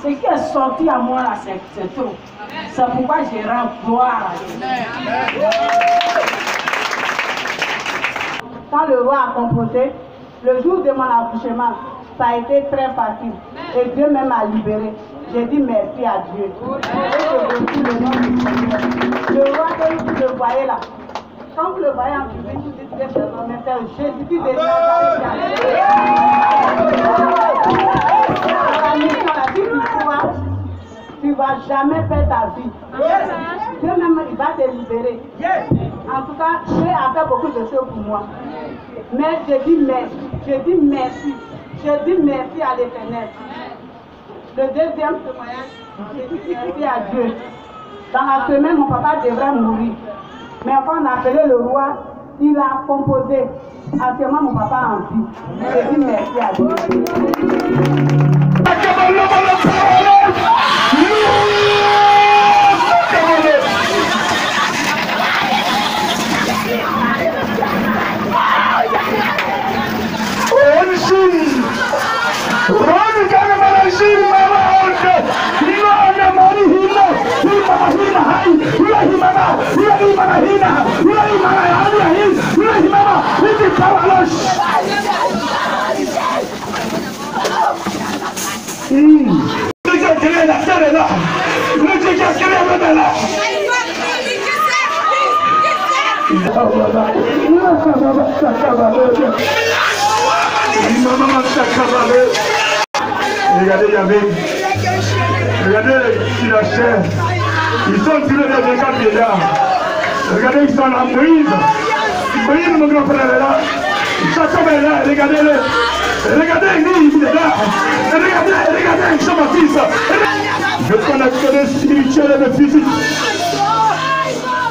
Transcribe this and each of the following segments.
Ce qui est sorti à moi là, c'est trop. C'est pourquoi je rends gloire à Dieu. Quand le roi a composé, le jour de mon accouchement, ça a été très facile. Et Dieu même m'a libéré. J'ai dit merci à Dieu. Et je reçu le nom du Seigneur. Le roi, quand vous le voyez là, quand vous le voyez en public, vous dites que c'est Jésus-Christ de Nazareth. Tu ne vas jamais perdre ta vie. Dieu même il va te libérer. En tout cas, Dieu a fait beaucoup de choses pour moi. Mais je dis merci. Je dis merci. Je dis merci à l'Éternel. Le deuxième témoignage, je dis merci à Dieu. Dans la semaine, mon papa devrait mourir. Mais quand on a appelé le roi, il a composé. Actuellement, mon papa a en vie. Je dis merci à Dieu. Regardez Yahvé, regardez la chair, ils sont tirés des 24 milliards. Regardez, ils sont là, Moïse, mon grand frère est là, Jacob est là, regardez-le, regardez, il est là, regardez, Jean-Baptiste. Je connecte le spirituel et le physique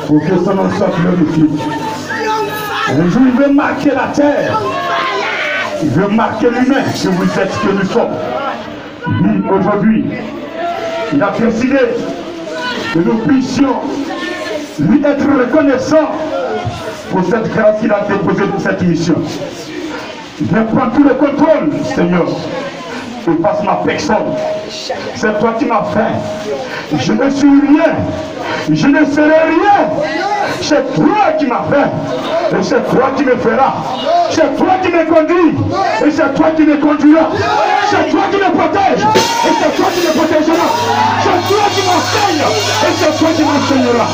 pour que son nom soit glorifié. Un jour, il veut marquer la terre, il veut marquer l'humain, que vous êtes ce que nous sommes. Aujourd'hui, il a décidé que nous puissions lui être reconnaissants pour cette grâce qu'il a déposée pour cette mission. Je prends tout le contrôle, Seigneur, et passe ma personne. C'est toi qui m'as fait. Je ne suis rien, je ne serai rien. C'est toi qui m'as fait, et c'est toi qui me feras. C'est toi qui me conduis, et c'est toi qui me conduiras. C'est toi qui me protège, et c'est toi qui me protégera. C'est toi qui m'enseigne, et c'est toi qui m'enseignera.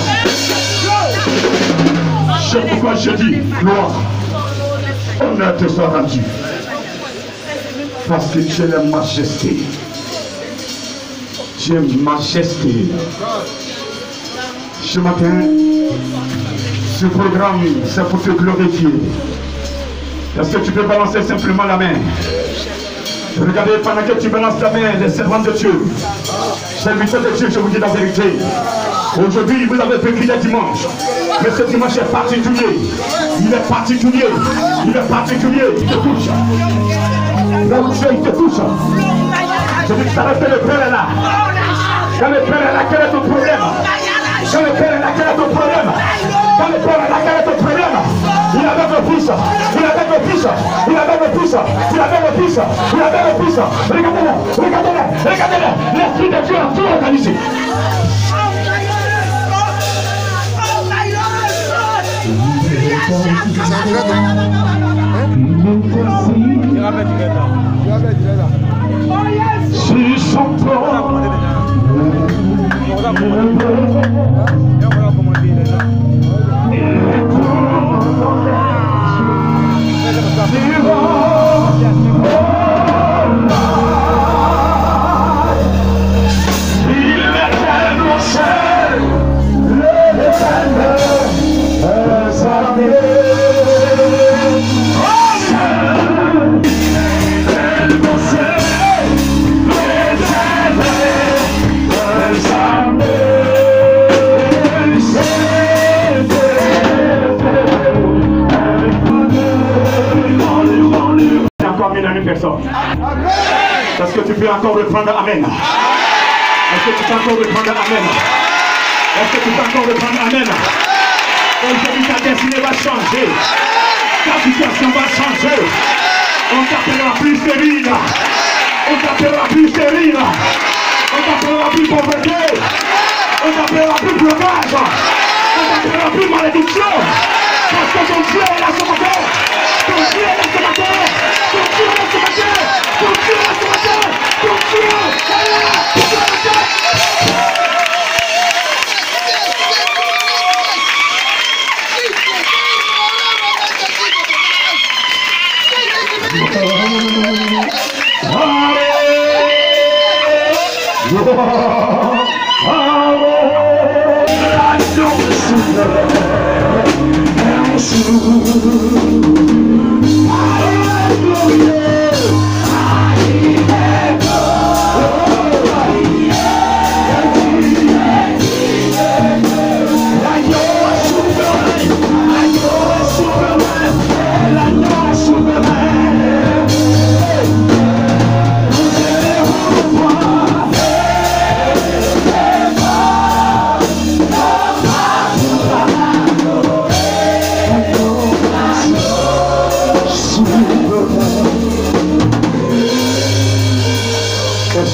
C'est pourquoi je dis, gloire, honneur te soit rendu. Parce que tu es la majesté. Tu es majesté. Ce matin, ce programme, c'est pour te glorifier. Est-ce que tu peux balancer simplement la main? Regardez, pendant que tu balances la main, les servants de Dieu, serviteurs de Dieu, je vous dis la vérité. Aujourd'hui, vous avez vécu le dimanche. Mais ce dimanche est particulier. Il est particulier. Il est particulier. Il te touche. Là où tu es, il te touche. Je dis que ça reste le Père est là. Quand le Père est là, quel est ton problème? Quand le Père est là, quel est ton problème? Quand le Père est là, quel est ton problème? Il avait le fils. Il avait le fils. Il avait le fils. Il avait le fils. Il avait le fils. Regardez-le. Regardez-le. Regardez-le. L'Esprit de Dieu a tout organisé. Si son trône Est-ce que tu peux encore reprendre Amen? Est-ce que tu peux encore reprendre Amen? Est-ce que tu peux encore reprendre Amen? Aujourd'hui, ta destinée va changer. Ta situation va changer. On t'appellera plus stérile. On t'appellera plus stérile. On t'appellera plus pauvreté. On t'appellera plus blocage. On t'appellera plus malédiction. Parce que ton Dieu est là ce matin. Ton Dieu est là ce matin. Ton Dieu est là ce matin. Ton Dieu est là ce matin. Ton Dieu est là ce matin.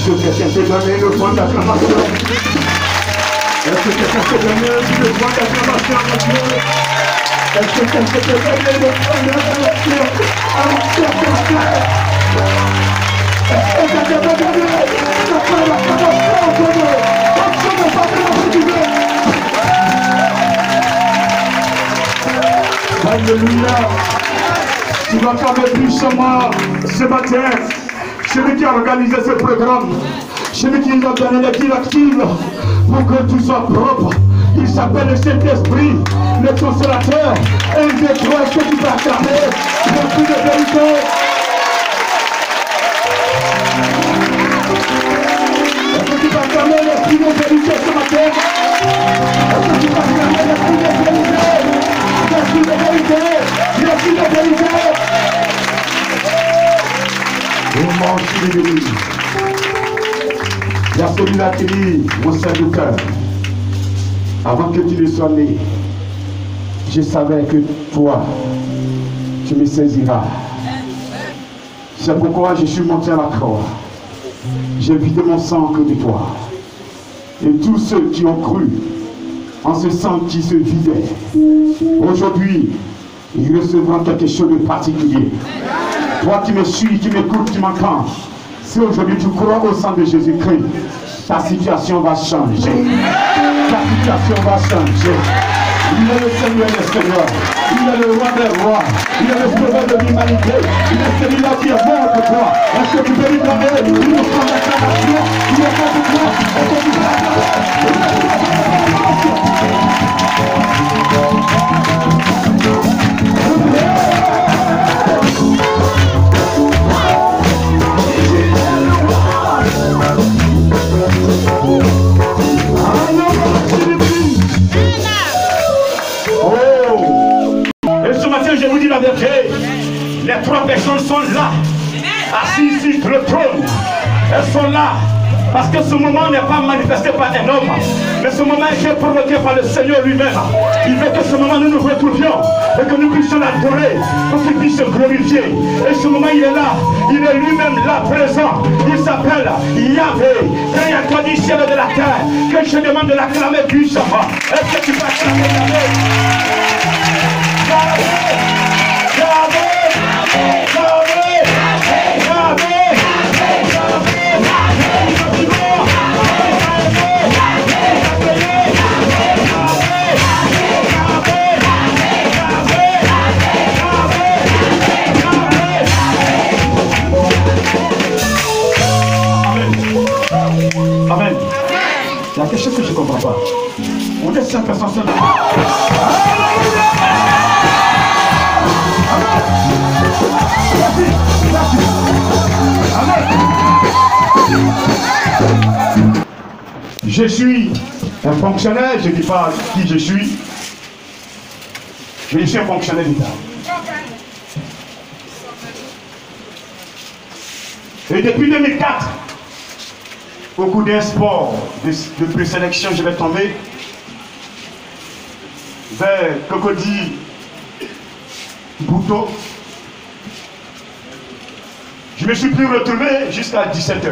Quelqu'un peut donner le point d'acclamation? Est-ce que quelqu'un peut donner le point d'acclamation à Dieu? Est-ce que quelqu'un peut donner le point d'acclamation à Dieu? Est-ce que quelqu'un peut donner le point d'acclamation à Dieu? Action de Dieu. Alléluia. Tu vas parler puissamment ce matin. Celui qui a organisé ce programme, celui qui nous a donné les directives pour que tout soit propre, il s'appelle le Saint-Esprit, le Consolateur. Et il est toi, est-ce que tu peux acclamer l'Esprit de vérité? Est-ce que tu peux acclamer l'Esprit de vérité ce matin? Est-ce que tu peux acclamer l'Esprit de vérité? L'Esprit de vérité, l'Esprit de vérité. Il y a celui-là qui dit, mon serviteur, avant que tu ne sois né, je savais que toi, tu me saisiras. C'est pourquoi je suis monté à la croix. J'ai vidé mon sang que de toi. Et tous ceux qui ont cru en ce sang qui se vidait, aujourd'hui, ils recevront quelque chose de particulier. Toi qui me suis, qui m'écoutes, qui m'entends, si aujourd'hui tu crois au sang de Jésus-Christ, ta situation va changer. Ta situation va changer. Il est le Seigneur des Seigneurs. Il est le roi des rois. Il est le sauveur de l'humanité. Il est celui-là qui est mort pour toi. Est-ce que tu peux lui donner une offrande d'acclamation? Il est mort pour toi. Est-ce que tu peux l'acclamer? personnes sont là, assises sur le trône. Elles sont là. Parce que ce moment n'est pas manifesté par un homme, mais ce moment est provoqué par le Seigneur lui-même. Il veut que ce moment nous nous retrouvions et que nous puissions l'adorer, pour qu'il puisse se glorifier. Et ce moment il est là, il est lui-même là présent. Il s'appelle Yahvé. Quand il y a toi du ciel et de la terre, que je demande de l'acclamer puissamment. Est-ce que tu peux acclamer Yahvé? Yahvé, Yahvé, Yahvé, Yahvé. Amen. Il y a quelque chose que je ne comprends pas. On est 5 personnes seulement. Je suis un fonctionnaire, je ne dis pas qui je suis. Je suis un fonctionnaire d'État. Et depuis 2004, au cours d'un sport de présélection, je vais tomber vers Cocody Bouteau. Je me suis plus retrouvé jusqu'à 17h.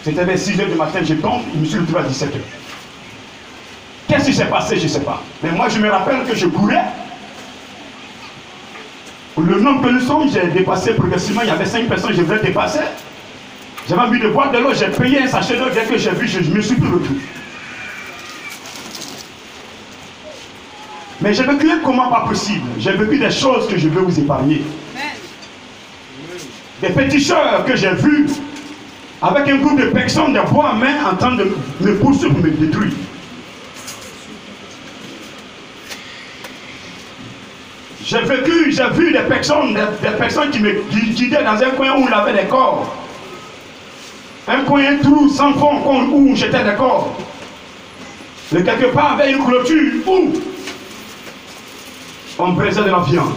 C'était vers 6h du matin, je tombe, je me suis retrouvé à 17h. Qu'est-ce qui s'est passé, je ne sais pas. Mais moi, je me rappelle que je courais. Le nombre que nous sommes, j'ai dépassé progressivement. Il y avait 5 personnes, je voulais dépasser. J'avais envie de boire de l'eau, j'ai payé un sachet d'eau. Dès que j'ai vu, je me suis plus retrouvé. Mais j'ai vécu un comment pas possible. J'ai vécu des choses que je veux vous épargner. Des péticheurs que j'ai vus avec un groupe de personnes de bois à main en train de me poursuivre pour me détruire. J'ai vu des personnes qui me guidaient dans un coin où il y avait des corps. Un coin, un trou sans fond où j'étais des corps. Mais quelque part avec une clôture où on brisait de la viande.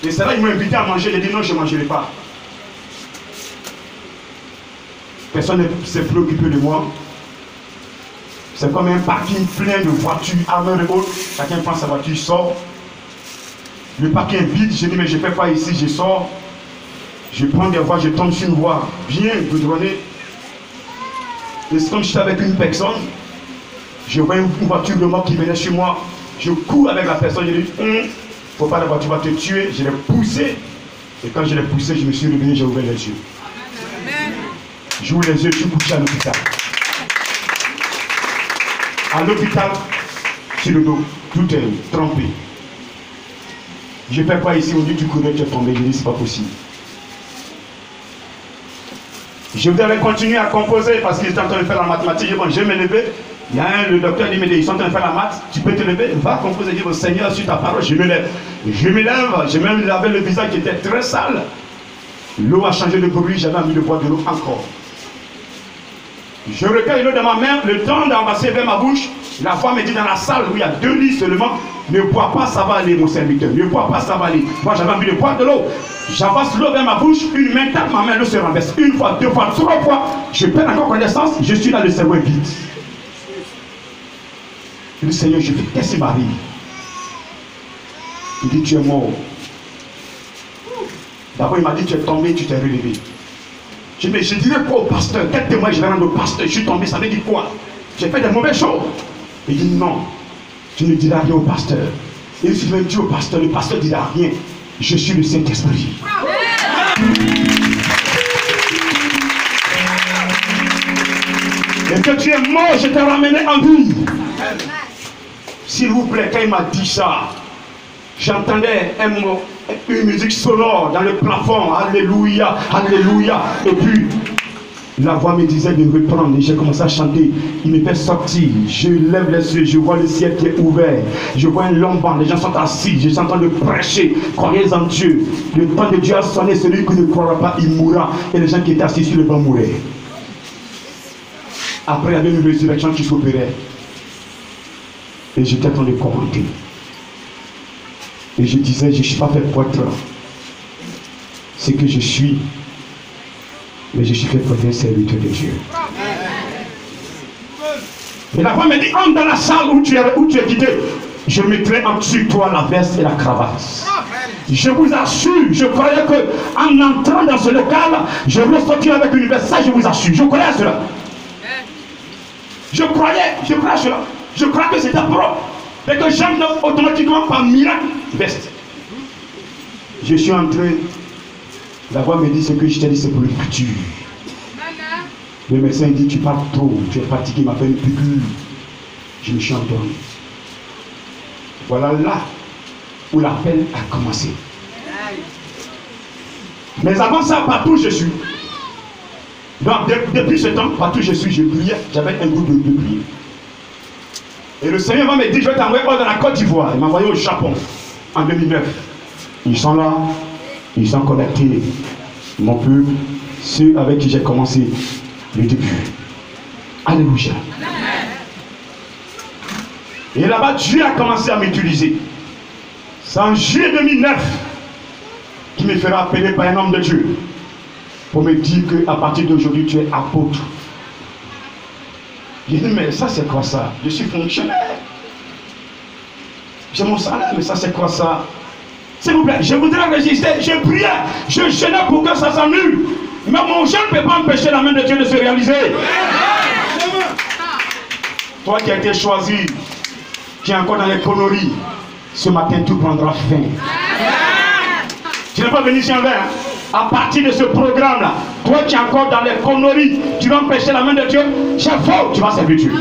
Et c'est là qu'ils m'ont invité à manger. J'ai dit non, je ne mangerai pas. Personne ne s'est préoccupé de moi. C'est comme un parking plein de voitures, armées de autres. Chacun prend sa voiture, sort. Le parking est vide. Je dis mais je ne fais pas ici, je sors. Je prends des voies, je tombe sur une voie bien goudronnée. Et c'est comme j'étais avec une personne. Je vois une voiture de mort qui venait chez moi. Je cours avec la personne. Je dis il ne faut pas, la voiture va te tuer. Je l'ai poussé. Et quand je l'ai poussé, je me suis réveillé, j'ai ouvert les yeux. J'ouvre les yeux, je suis couché à l'hôpital. À l'hôpital, sur le dos, tout est trempé. Je ne fais pas ici, on dit tu courais, tu es tombé. Je dis c'est pas possible. Je voudrais continuer à composer parce qu'ils étaient en train de faire la mathématique. Bon, je vais me lever. Il y a le docteur dit, mais ils sont en train de faire la maths. Tu peux te lever, va composer. Dire au Seigneur, sur ta parole, je me lève. Je me lève, j'ai même lavé le visage qui était très sale. L'eau a changé de bruit, j'avais envie de boire de l'eau encore. Je recueille l'eau dans ma main, le temps d'embrasser vers ma bouche. La voix me dit dans la salle où il y a 2 lits seulement, ne bois pas, ça va aller, mon serviteur. Ne bois pas, ça va aller. Moi, j'avais envie de boire de l'eau. J'avance l'eau vers ma bouche, une main tape ma main, l'eau se renverse. 1 fois, 2 fois, 3 fois. Je perds encore connaissance, je suis là, le cerveau est vide. Je dis, Seigneur, je dis, qu'est-ce qui m'arrive? Il dit, tu es mort. D'abord, il m'a dit, tu es tombé, tu t'es relevé. Je dis, mais je dirais quoi au pasteur? Quel témoin je vais rendre au pasteur? Je suis tombé, ça veut dire quoi? J'ai fait des mauvaises choses. Il dit, non, tu ne diras rien au pasteur. Et si je vais dire au pasteur, le pasteur ne dira rien. Je suis le Saint-Esprit. Et que tu es mort, je t'ai ramené en vie. S'il vous plaît, quand il m'a dit ça, j'entendais une musique sonore dans le plafond. Alléluia, alléluia. Et puis, la voix me disait de reprendre et j'ai commencé à chanter. Il me fait sortir. Je lève les yeux, je vois le ciel qui est ouvert. Je vois un long banc, les gens sont assis. Je suis en train de prêcher. Croyez en Dieu. Le temps de Dieu a sonné. Celui qui ne croira pas, il mourra. Et les gens qui étaient assis sur le banc mouraient. Après, il y avait une résurrection qui s'opérait. Et j'étais en train de commenter. Et je disais, je ne suis pas fait pour être ce que je suis, mais je suis fait pour être un serviteur de Dieu. Et la voix me dit, entre dans la salle où tu es quitté, je mettrai en dessus toi la veste et la cravate. Je vous assure, je croyais qu'en entrant dans ce local, je ressortirais avec une veste. Ça, je vous assure, je croyais à cela. Je croyais à cela. Je crois que c'était propre. Et que j'entre automatiquement par miracle, veste. Je suis entré. La voix me dit, ce que je t'ai dit, c'est pour le futur. Le médecin dit, tu parles trop, tu es fatigué, il m'a fait une piqûre. Je me suis endormi. Voilà là où l'appel a commencé. Mais avant ça, partout où je suis. Donc, depuis ce temps, partout où je suis, je priais. J'avais un goût de prier. Et le Seigneur m'a dit, je vais t'envoyer dans la Côte d'Ivoire. Il m'a envoyé au Japon en 2009. Ils sont là, ils sont connectés. Mon peuple, ceux avec qui j'ai commencé le début. Alléluia. Et là-bas, Dieu a commencé à m'utiliser. C'est en juillet 2009 qui me fera appeler par un homme de Dieu pour me dire qu'à partir d'aujourd'hui, tu es apôtre. J'ai dit, mais ça c'est quoi ça? Je suis fonctionnaire. J'ai mon salaire, mais ça c'est quoi ça? S'il vous plaît, je voudrais résister. Je priais, je jeûnais pour que ça s'annule. Mais mon jeûne ne peut pas empêcher la main de Dieu de se réaliser. Toi qui as été choisi, qui es encore dans les conneries, ce matin tout prendra fin. Tu n'es pas venu ici en vain. À partir de ce programme-là, toi qui es encore dans les conneries, tu vas empêcher la main de Dieu. C'est faux, tu vas servir Dieu.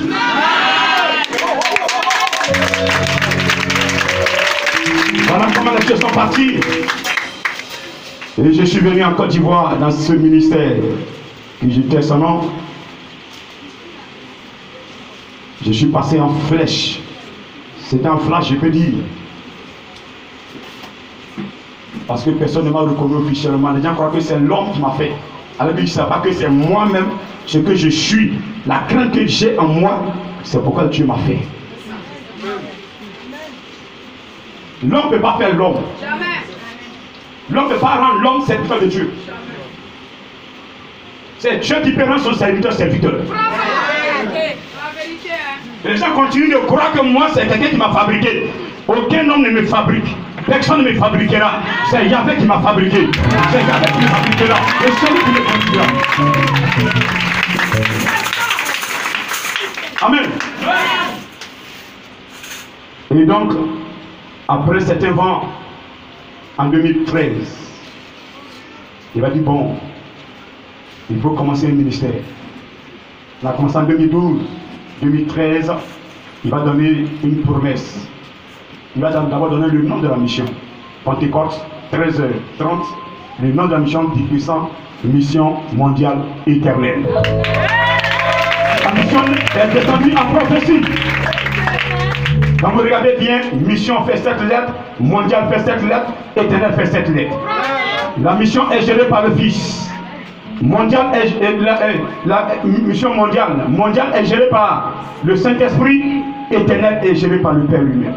Voilà comment les choses sont parties. Et je suis venu en Côte d'Ivoire dans ce ministère. Et j'étais son nom. Je suis passé en flèche. C'était en flash, je peux dire. Parce que personne ne m'a reconnu officiellement. Les gens croient que c'est l'homme qui m'a fait. Alors que je ne sais pas que c'est moi-même, ce que je suis. La crainte que j'ai en moi, c'est pourquoi Dieu m'a fait. L'homme ne peut pas faire l'homme. L'homme ne peut pas rendre l'homme serviteur de Dieu. C'est Dieu qui peut rendre son serviteur. Les gens continuent de croire que moi c'est quelqu'un qui m'a fabriqué. Aucun homme ne me fabrique. Personne ne me fabriquera. C'est Yahvé qui m'a fabriqué. C'est Yahvé qui me fabriquera. Et celui qui me fabriquera. Amen. Et donc, après cet vent, en 2013, il va dire, bon, il faut commencer le ministère. On a commencé en 2012, 2013, il va donner une promesse. Il va d'abord donner le nom de la mission. Pentecôte, 13h30, le nom de la mission dit puissant, mission mondiale éternelle. La mission est descendue en prophétie. Quand vous regardez bien, mission fait 7 lettres, mondiale fait 7 lettres, éternelle fait 7 lettres. La mission est gérée par le Fils. Mondiale la mission mondiale est gérée par le Saint-Esprit, éternel est gérée par le Père lui-même.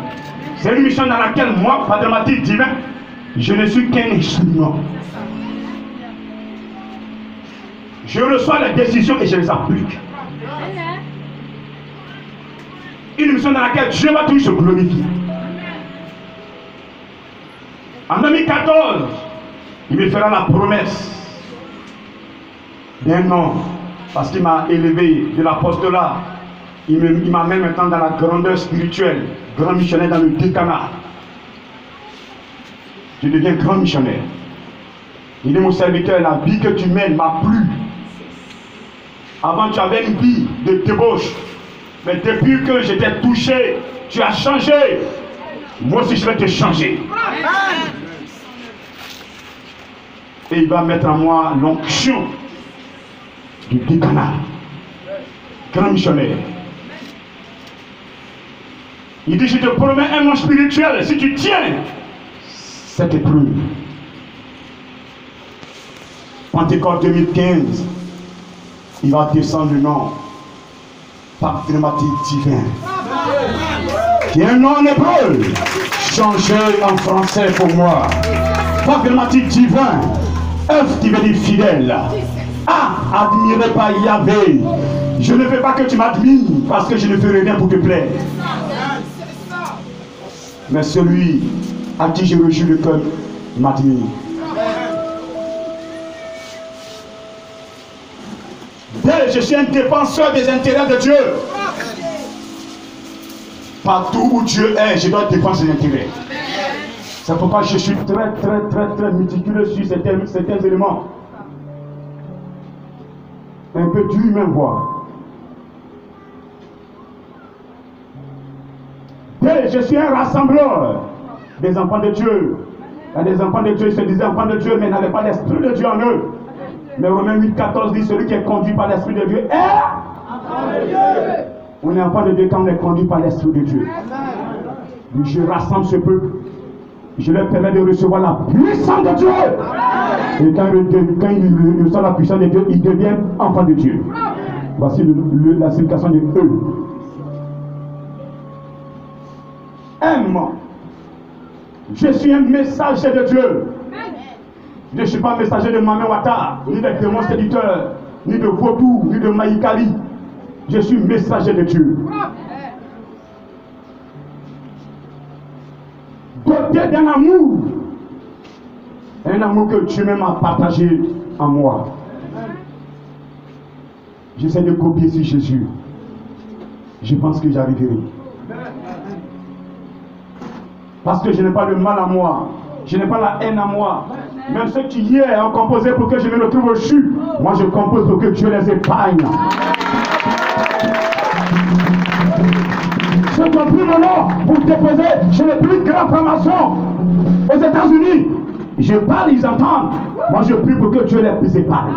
C'est une mission dans laquelle moi, par dramatique divin, je ne suis qu'un instrument. Je reçois les décisions et je les applique. Une mission dans laquelle Dieu va toujours se glorifier. En 2014, il me fera la promesse d'un nom, parce qu'il m'a élevé de l'apostolat. Il m'amène maintenant dans la grandeur spirituelle, grand missionnaire dans le décanat. Je deviens grand missionnaire. Il dit, mon serviteur, la vie que tu mènes m'a plu. Avant, tu avais une vie de débauche. Mais depuis que j'étais touché, tu as changé. Moi aussi, je vais te changer. Et il va mettre en moi l'onction du décanat. Grand missionnaire. Il dit, je te promets un nom spirituel si tu tiens cette épreuve. Pentecôte 2015, il va descendre le nom Pacte dramatique divin. Qui est un nom en hébreu. changer en français pour moi. Pas grammatique divin. Œuf qui veut dire fidèle. Ah, admiré par Yahvé. Je ne veux pas que tu m'admires parce que je ne ferai rien pour te plaire. Mais celui à qui je réjouis le cœur m'admire. Je suis un défenseur des intérêts de Dieu. Partout où Dieu est, je dois défendre ses intérêts. C'est pourquoi je suis très méticuleux sur certains éléments. Un peu dur même voir. Je suis un rassembleur des enfants de Dieu. Il y a des enfants de Dieu, ils se disaient enfants de Dieu, mais n'avaient pas l'esprit de Dieu en eux. Mais Romains 8,14 dit celui qui est conduit par l'esprit de Dieu est enfant de Dieu. On est enfant de Dieu quand on est conduit par l'esprit de Dieu. Je rassemble ce peuple. Je leur permets de recevoir la puissance de Dieu. Et quand ils reçoivent la puissance de Dieu, ils deviennent enfants de Dieu. Voici la signification de eux. Aime. Je suis un messager de Dieu. Je ne suis pas messager de Mamé Ouattara, ni de démons séducteurs, ni de Vaudou, ni de Maïkali. Je suis messager de Dieu. Doté d'un amour. Un amour que Dieu même a partagé en moi. J'essaie de copier sur Jésus. Je pense que j'arriverai. Parce que je n'ai pas le mal à moi. Je n'ai pas la haine à moi. Même ceux qui hier ont composé pour que je me retrouve au chute. Moi je compose pour que Dieu les épargne. Je compris mon nom pour déposer chez les plus grands francs-maçons aux États-Unis. Je parle, ils entendent. Moi je prie pour que Dieu les épargne.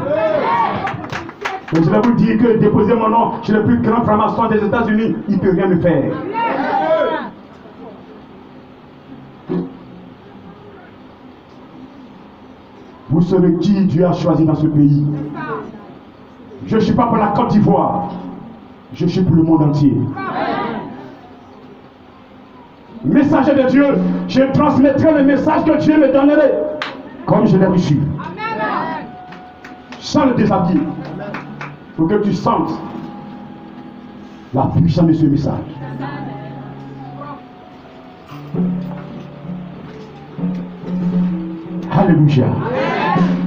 Mais je vais vous dire que déposer mon nom chez les plus grands francs-maçons des États-Unis, il ne peut rien me faire. Vous savez qui Dieu a choisi dans ce pays. Je ne suis pas pour la Côte d'Ivoire. Je suis pour le monde entier. Messager de Dieu, je transmettrai le message que Dieu me donnerait. Comme je l'ai reçu. Sans le déshabiller. Pour que tu sentes la puissance de ce message. Alléluia.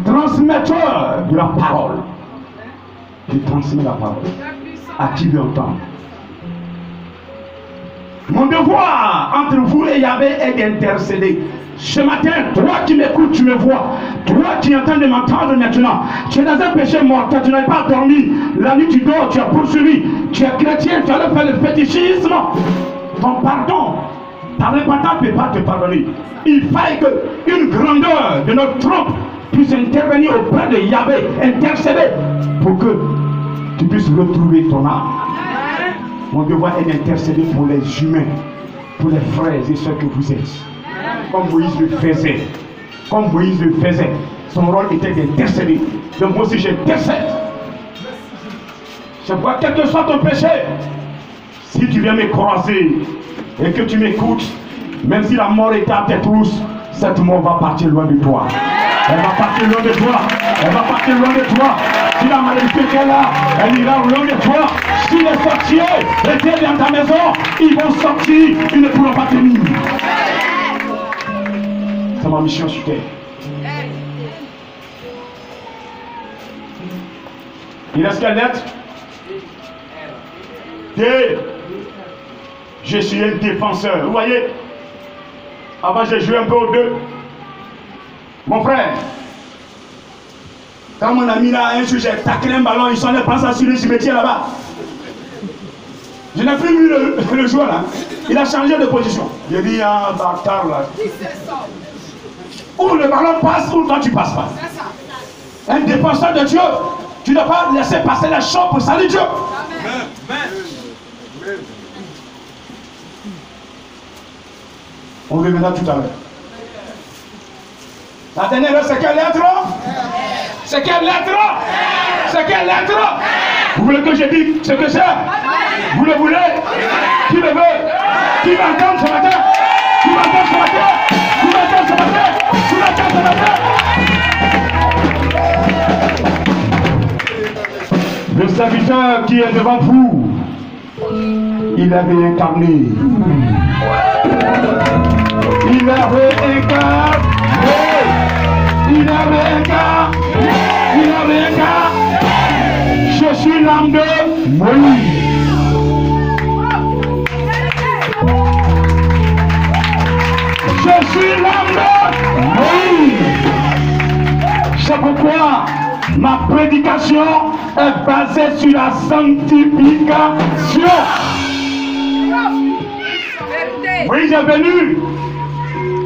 Transmetteur de la parole. Je transmets la parole à qui veut entendre. Mon devoir entre vous et Yahvé est d'intercéder. Ce matin, toi qui m'écoutes, tu me vois. Toi qui entends de m'entendre maintenant. Tu es dans un péché mortel, tu n'as pas dormi. La nuit tu dors, tu as poursuivi. Tu es chrétien, tu as fait le fétichisme. Ton pardon, ta repentance ne peut pas te pardonner. Il faille qu'une grandeur de notre trompe puisse intervenir auprès de Yahvé, intercéder pour que tu puisses retrouver ton âme. Mon devoir est d'intercéder pour les humains, pour les frères et sœurs que vous êtes. Comme Moïse le faisait. Comme Moïse le faisait. Son rôle était d'intercéder. Donc moi aussi j'intercède. Je vois quel que soit ton péché. Si tu viens me croiser et que tu m'écoutes, même si la mort est à tes trousses, cette mort va partir loin de toi. Elle va partir loin de toi. Elle va partir loin de toi. Si la maladie est là, elle ira loin de toi. Si les sorciers étaient dans ta maison, ils vont sortir, ils ne pourront pas tenir. C'est ma mission sur terre. Il reste quelle lettre? D. Je suis un défenseur. Vous voyez? Avant, j'ai joué un peu aux deux. Mon frère, quand mon ami là, un jour, j'ai taclé un ballon, ils sont allés prendre ça sur le cimetière là-bas. Je n'ai plus vu le joueur là. Il a changé de position. J'ai dit, ah, bâtard là. Ou le ballon passe, ou toi tu passes pas. Un défenseur de Dieu, tu ne dois pas laisser passer les choses pour saluer Dieu. On reviendra tout à l'heure. La dernière, c'est quelle lettre? C'est quelle lettre? C'est quelle lettre? Vous voulez que je dise ce que c'est? Vous le voulez? Qui le veut? Qui m'entend ce matin? Qui Le serviteur qui est devant vous, il est réincarné. Il est réincarné. Il est réincarné. Il est réincarné. Je suis l'âme de Moïse. Je suis l'âme de Moïse. C'est pourquoi ma prédication est basée sur la sanctification. Moïse est venu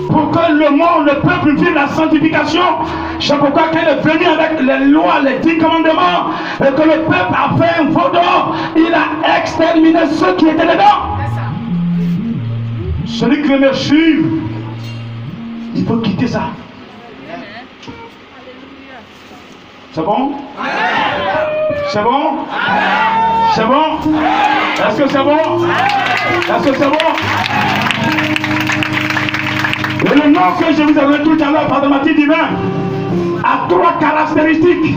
pour que le monde, le peuple vive la sanctification. C'est pourquoi quand il est venu avec les lois, les 10 commandements, et que le peuple a fait un veau d'or, il a exterminé ceux qui étaient dedans. Celui qui veut me suivre, il faut quitter ça. C'est bon? C'est bon? C'est bon? Est-ce que c'est bon? Est-ce que c'est bon? Et le nom que je vous ai donné tout à l'heure par le matin divin a 3 caractéristiques.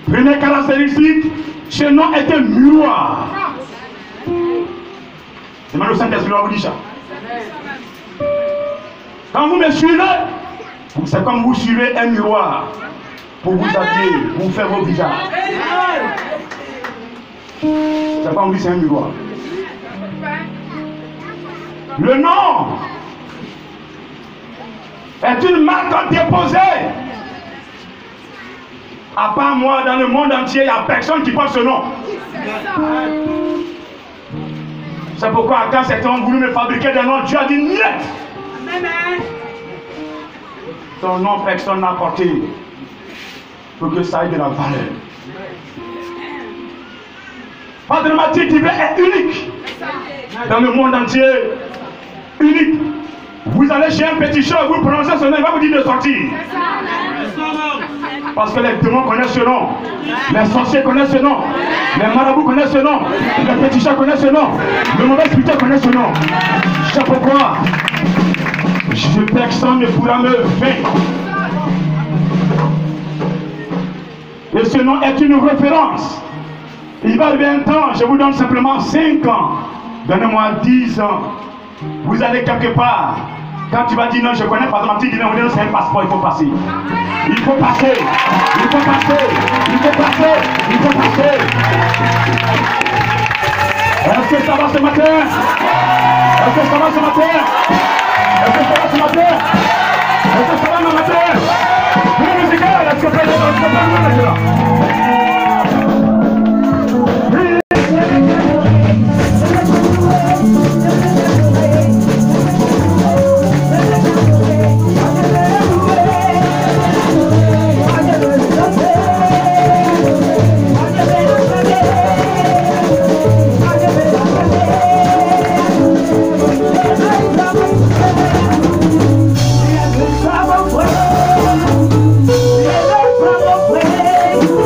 Première caractéristique, ce nom est un miroir. C'est mal au Saint-Esprit, on vous dit ça. Quand vous me suivez, c'est comme vous suivez un miroir pour vous habiller, pour faire vos visages. C'est pas on dit c'est un miroir. Le nom est une marque déposée. À part moi, dans le monde entier, il n'y a personne qui porte ce nom. C'est pourquoi quand certains ont voulu me fabriquer des noms, Dieu a dit niet. Ton nom, personne n'a porté pour que ça ait de la valeur. Padre Mathieu divin est unique dans le monde entier. Unique. Vous allez chez un petit chat, vous prononcez son nom, il va vous dire de sortir. Parce que les démons connaissent ce nom, les sorciers connaissent ce nom, les marabouts connaissent ce nom, les petits chats connaissent ce nom, le mauvais spirituel connaît ce nom. C'est pourquoi personne ne pourra me vaincre. Et ce nom est une référence. Il va arriver un temps, je vous donne simplement 5 ans, donnez-moi 10 ans. Vous allez quelque part. Quand tu vas dire non, je connais pas ma petite, c'est un passeport, il faut passer. Il faut passer. Il faut passer. Il faut passer. Il faut passer. Est-ce que ça va ce matin? Est-ce que ça va ce matin? Est-ce que ça va ce matin? Est-ce que ça va ce matin? Vous musicale, est-ce que ça va ce matin? Trouble.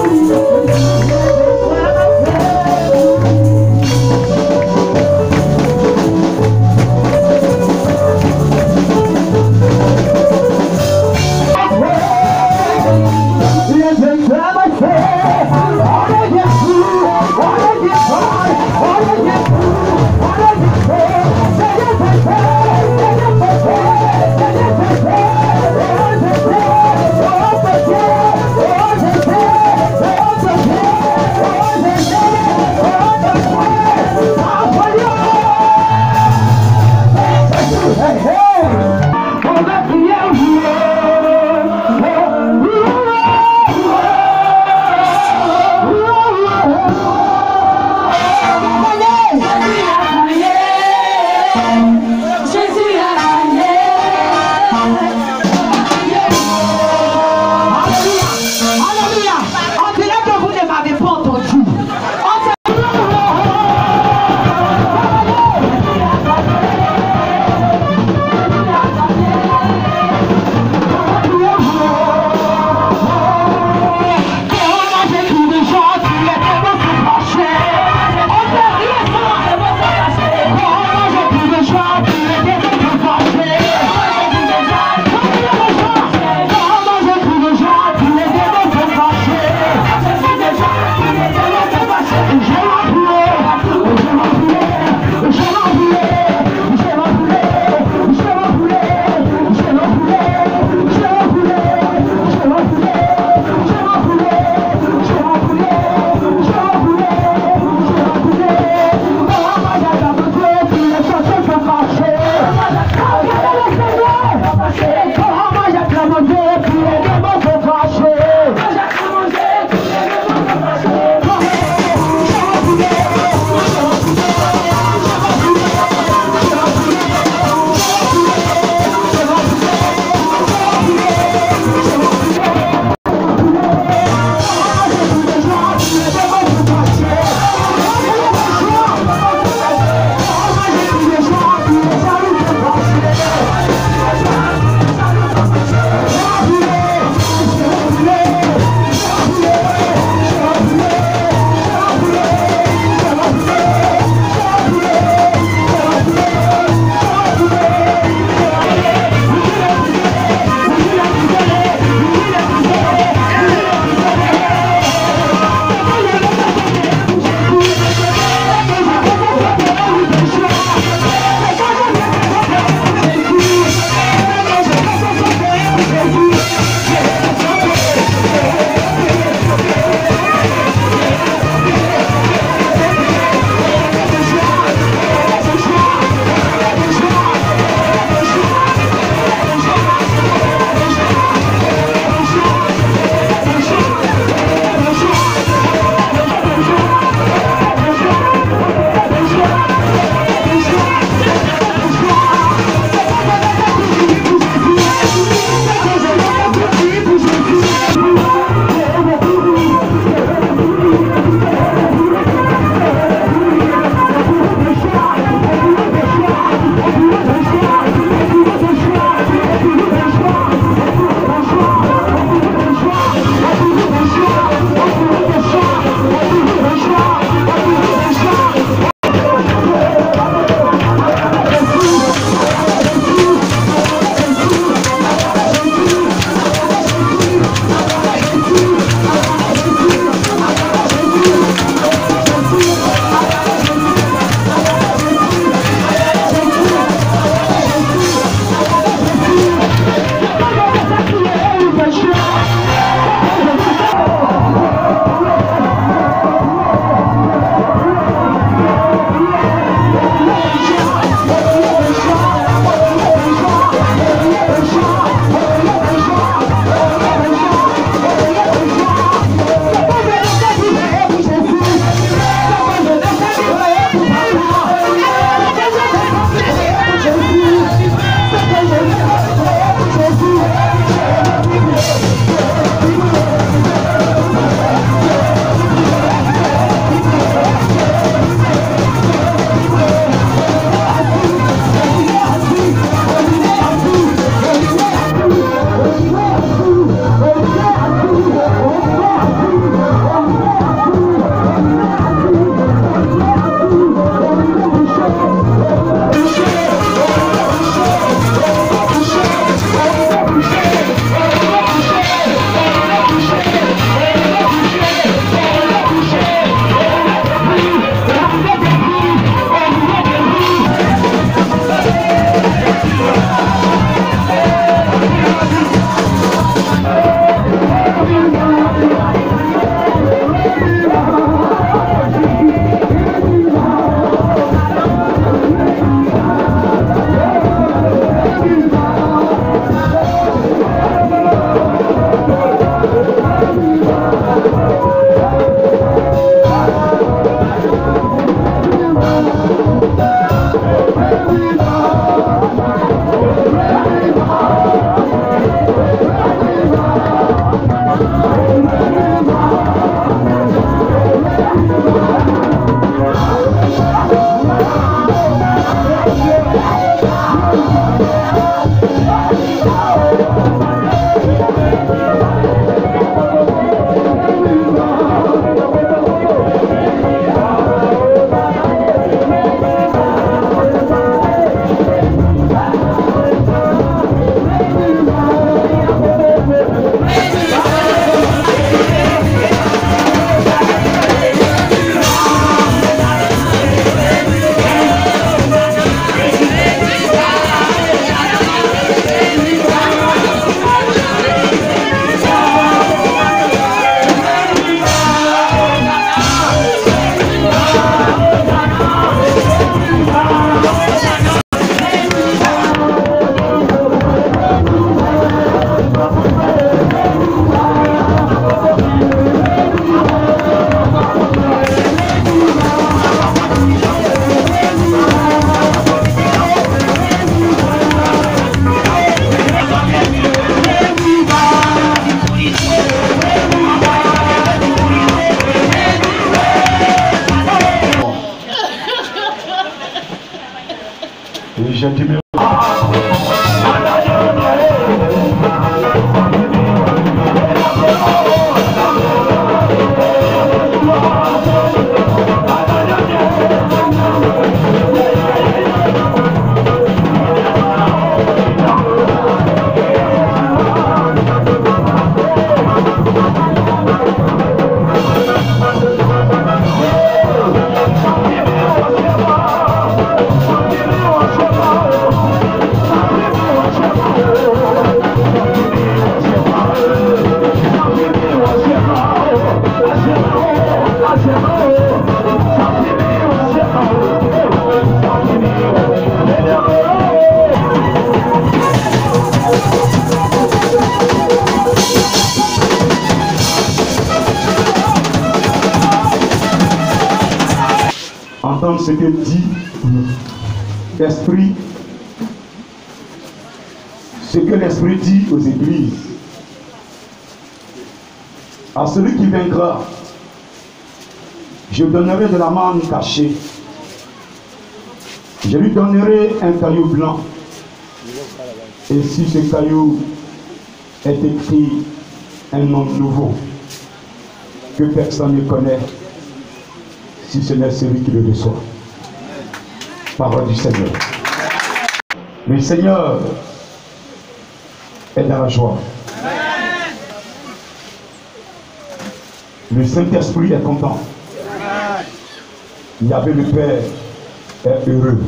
que dit l'Esprit, ce que l'Esprit dit aux églises. À celui qui vaincra, je donnerai de la manne cachée. Je lui donnerai un caillou blanc. Et si ce caillou est écrit un nom nouveau, que personne ne connaît, si ce n'est celui qui le reçoit. Parole du Seigneur. Le Seigneur est dans la joie. Le Saint-Esprit est content. Yahvé le Père est heureux.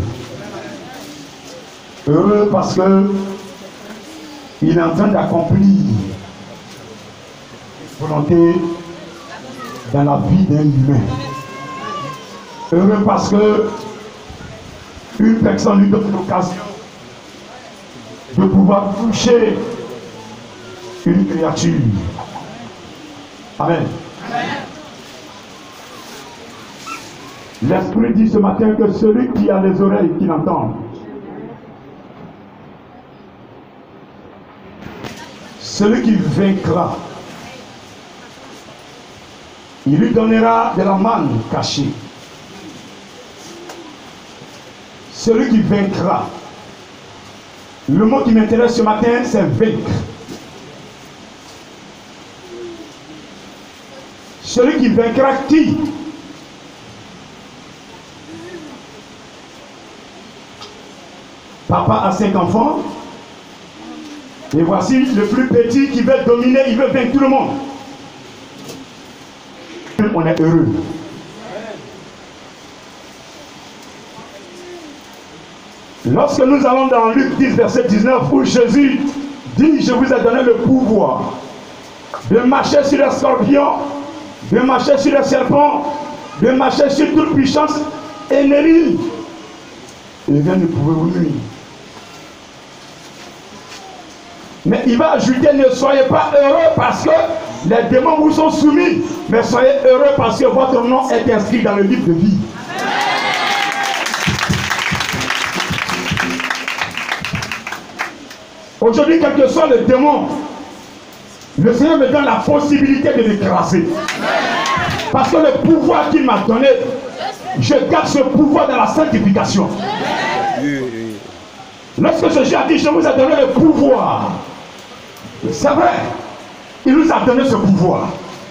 Heureux parce que il est en train d'accomplir la volonté dans la vie d'un humain. Heureux parce que une personne lui donne l'occasion de pouvoir toucher une créature. Amen. L'Esprit dit ce matin que celui qui a les oreilles, qui l'entend, celui qui vaincra, il lui donnera de la manne cachée. Celui qui vaincra. Le mot qui m'intéresse ce matin, c'est vaincre. Celui qui vaincra qui? Papa a 5 enfants. Et voici le plus petit qui veut dominer, il veut vaincre tout le monde. On est heureux. Lorsque nous allons dans Luc 10, verset 19, où Jésus dit, je vous ai donné le pouvoir de marcher sur les scorpions, de marcher sur les serpents, de marcher sur toute puissance ennemie. Et rien ne pouvait vous nuire. Mais il va ajouter, ne soyez pas heureux parce que les démons vous sont soumis, mais soyez heureux parce que votre nom est inscrit dans le livre de vie. Aujourd'hui, quel que soit le démon, le Seigneur me donne la possibilité de l'écraser. Parce que le pouvoir qu'il m'a donné, je garde ce pouvoir dans la sanctification. Lorsque Jésus a dit, je vous ai donné le pouvoir, c'est vrai, il nous a donné ce pouvoir.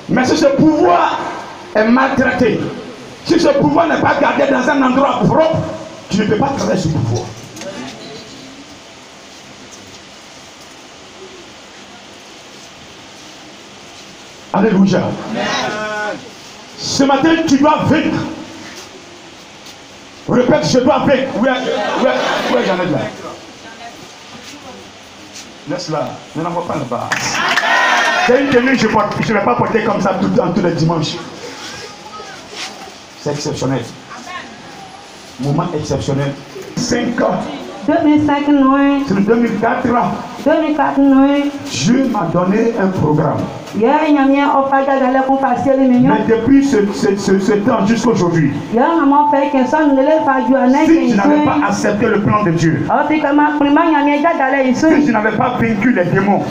Mais si ce pouvoir est maltraité, si ce pouvoir n'est pas gardé dans un endroit propre, tu ne peux pas travailler ce pouvoir. Alléluia. Ce matin, tu dois vaincre. Répète, je dois vaincre. Où est Jeannette là? Laisse-la. Ne l'envoie pas là-bas. C'est une tenue que je ne vais pas porter comme ça tous les dimanches. C'est exceptionnel. Moment exceptionnel. 5 ans. 2005 non. C'est le 2004 là. 2004 non. Dieu m'a donné un programme. Mais depuis ce temps jusqu'à aujourd'hui, si tu n'avais pas accepté le plan de Dieu, si tu n'avais pas vaincu les démons, si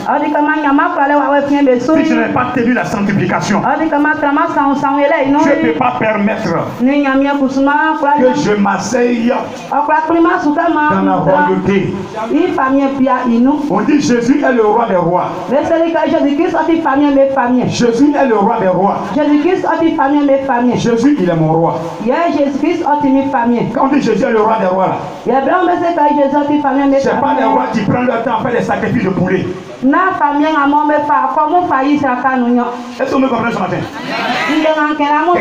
tu n'avais pas tenu la sanctification, je ne peux pas permettre que je m'asseye dans la royauté. On dit Jésus est le roi des rois. Jésus est le roi des rois. Jésus, il est mon roi. Quand on dit Jésus est le roi des rois, ce n'est pas les rois qui prennent le temps à faire des sacrifices de poulet. Est-ce que vous me comprenez ce matin?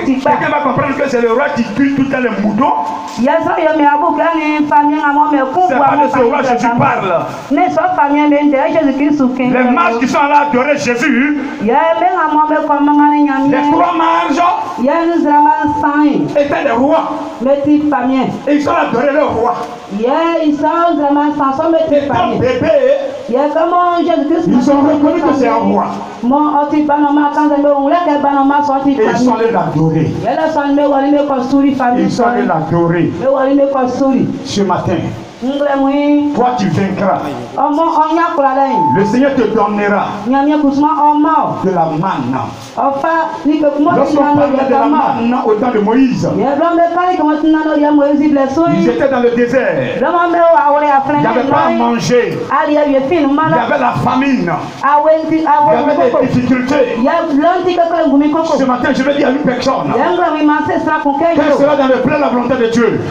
Quelqu'un va comprendre que c'est le roi qui tue tout le temps les moutons. C'est pas de ce roi que Jésus parle. Les mages qui sont là adorer Jésus, les 3 mages étaient des rois. Et ils sont là adorer leur roi. Et quand bébé Il y a comment Jésus-Christ. Ils ont reconnu que c'est un roi. Et ils sont allés l'adorer. Ils sont allés l'adorer. Ce matin, toi tu vaincras. Le Seigneur te donnera de la manne. Lorsqu'on parlait de la manne au temps de Moïse, ils étaient dans le désert. Il n'y avait pas à manger. Il y avait la famine. Il y avait des difficultés. Ce matin, je vais dire à une personne qu'elle sera dans le plein de la volonté de Dieu.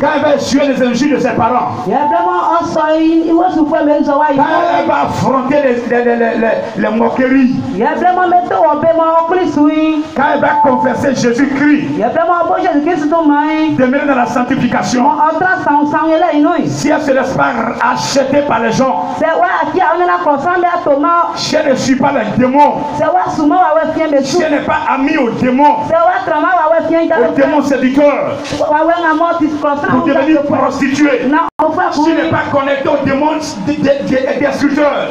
Quand elle va essuyer les injures de ses parents, quand elle va affronter les moqueries, quand elle va confesser Jésus-Christ, demeurer dans la sanctification, si elle se laisse pas acheter par les gens, si elle ne suit pas les démons, si elle n'est pas amie aux démons séducteurs, pour devenir prostituée, si tu n'es pas connecté aux démons destructeurs,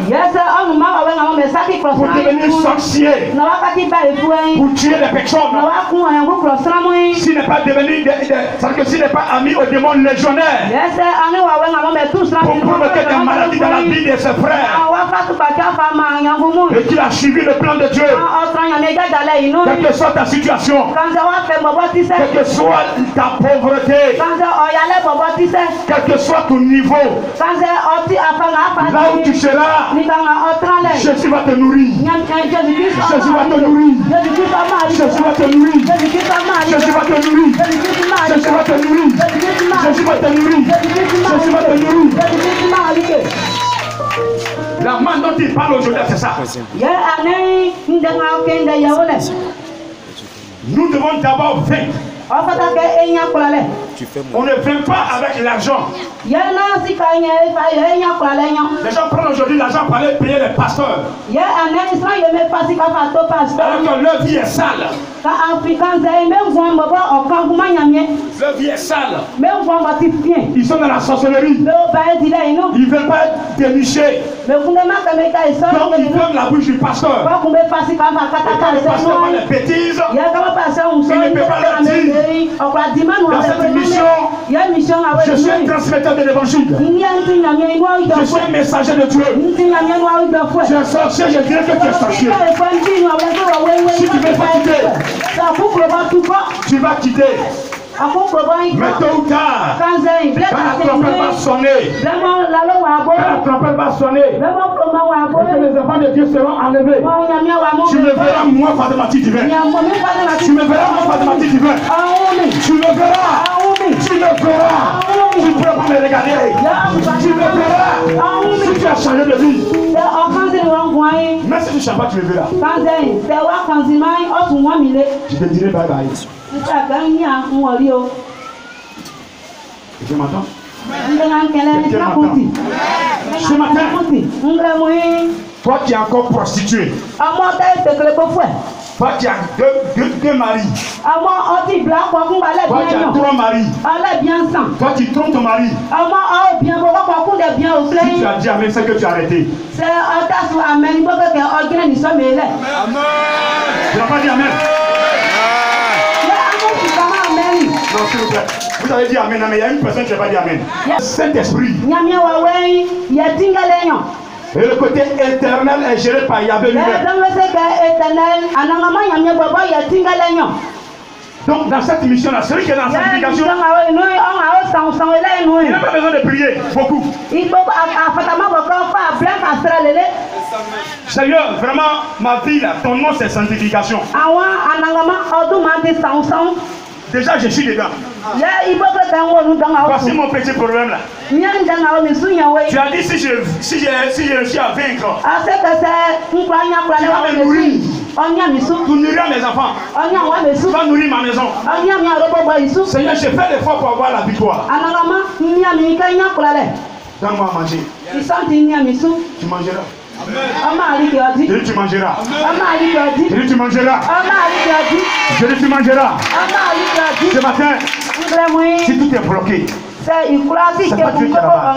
pour devenir sorcier, pour tuer les personnes, si tu n'es pas devenu, c'est-à-dire que si tu n'es pas ami aux démons légionnaires, pour provoquer des maladies dans la vie de ses frères, et qu'il a suivi le plan de Dieu, quelle que soit ta situation, quelle que soit ta pauvreté, quel que soit ton niveau, là où tu seras, Jésus va te nourrir. Jésus va te nourrir. Jésus va te nourrir. Jésus va te nourrir. Jésus va te nourrir. Jésus va te nourrir. Jésus va te nourrir. La main dont il parle aujourd'hui, c'est ça. Nous devons d'abord vaincre. On ne vient pas avec l'argent. Les gens prennent aujourd'hui l'argent pour aller payer les pasteurs. Alors que leur vie est sale. Leur vie est sale. Ils sont dans la sorcellerie. Ils ne veulent pas être dénichés. Donc ils ferment la bouche du pasteur. Et quand le pasteur va les bêtises, il ne peut pas leur dire. Dans cette mission, je suis un transmetteur de l'évangile. Je suis un messager de Dieu. Tu es sorcier, je dirais que tu es sorcier. Si tu ne veux pas quitter, tu vas quitter. Mais tôt ou tard, quand la trompette va sonner, et que les enfants de Dieu seront enlevés, tu me verras moi Fatimati divin. Tu me verras moi Fatimati divin. Tu me verras. Tu me verras. Tu ne pourras pas me regarder. Tu me verras. Si tu as changé de vie. Mais si tu ne changes pas, tu me verras. Je te dirai bye bye. Tu m'entends? Ce matin, toi qui es encore prostituée, toi qui as deux maris, toi qui as 3 maris, toi qui trompes ton mari, si tu as dit amen, c'est que tu as arrêté. Amen. Tu n'as pas dit amen. Non, s'il vous plaît. Vous avez dit amen, mais il y a une personne qui n'a pas dit amen. Saint-Esprit. Et le côté éternel est géré par Yahvé lui-même. Donc dans cette mission-là, celui qui est dans la sanctification, il n'a pas besoin de prier beaucoup. Seigneur, vraiment, ma vie là, ton nom c'est sanctification. Déjà, je suis dedans. Voici mon petit problème là. Tu as dit si je suis à vaincre, tu vas me nourrir. Tu nourris mes enfants. Tu vas nourrir ma maison. Seigneur, je fais l'effort pour avoir la victoire. Donne-moi à manger. Tu mangeras. Je dis tu mangeras. Je dis tu mangeras. Je dis tu mangeras. Ce matin, si tout est bloqué, C'est pas Dieu qui est là-bas.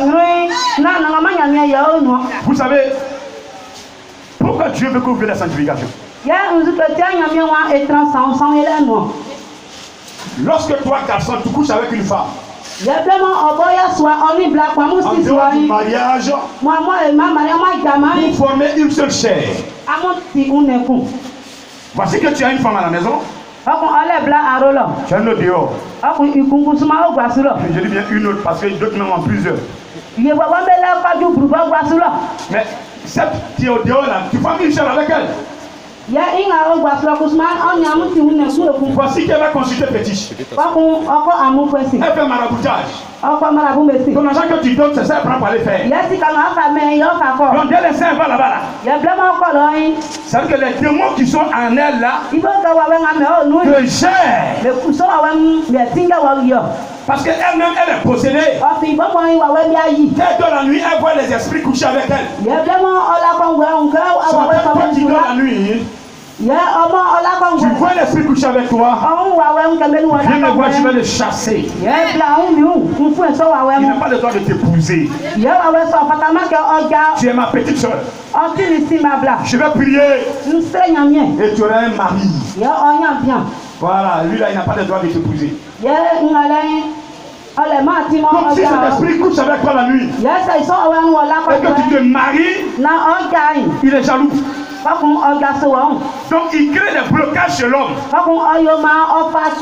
Vous savez, pourquoi Dieu veut que vous fassiez la sanctification? Lorsque toi, garçon, tu couches avec une femme, en dehors du mariage, vous formez une seule chair. Voici que tu as une femme à la maison. Tu as une autre dehors. Je dis bien une autre parce que d'autres même en plusieurs. Mais cette qui est au dehors là, tu formes une chair avec elle. Voici qu'elle va consulter fétiche. Elle fait maraboutage. Ton argent que tu donnes, c'est ça qu'elle prend pour aller faire. Donc dès les seins va là-bas là. C'est-à-dire que les démons qui sont en elle là, te gèrent. Parce qu'elle-même, elle est possédée. Dès dans la nuit, elle voit les esprits coucher avec elle. Toi qui dors la nuit, tu vois l'esprit coucher avec toi. Viens me voir, je vais le chasser. Il n'a pas le droit de t'épouser. Tu es ma petite soeur. Je vais prier. Et tu auras un mari. Voilà, lui là, il n'a pas le droit de t'épouser. Donc si cet esprit couche avec toi la nuit, et que tu te maries, il est jaloux. Donc il crée des blocages chez l'homme.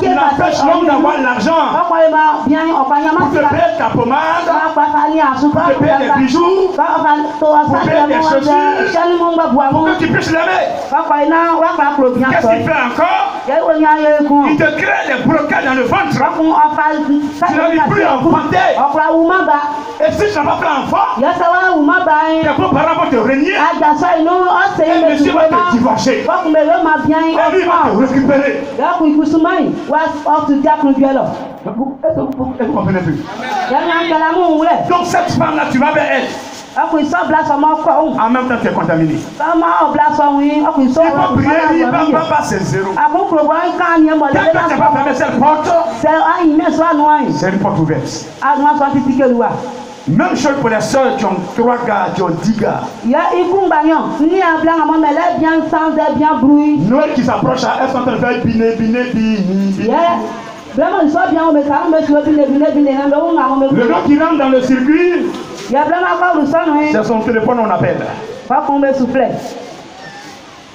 Il empêche l'homme d'avoir l'argent pour te payer ta pommade, pour te payer des bijoux, pour payer des chaussures, pour que tu puisses l'aimer. Qu'est-ce qu'il fait encore? Il te crée des blocages dans le ventre. Tu n'arrives plus à enfanter. Et si tu n'as pas fait enfant, tes beaux-parents vont te régner. Et monsieur va te divorcer. Et lui va te récupérer. Est-ce que vous comprenez plus? Donc cette femme-là, tu vas vers elle. En même temps, tu es contaminé. Il faut prier, il va passer zéro. Tant que tu n'as pas fermé cette porte, c'est une porte ouverte. Même chose pour les soeurs qui ont 3 gars, qui ont 10 gars. Noël qui s'approche, elles sont en train de faire biner. Le gars qui rentre dans le circuit, c'est son téléphone, on appelle.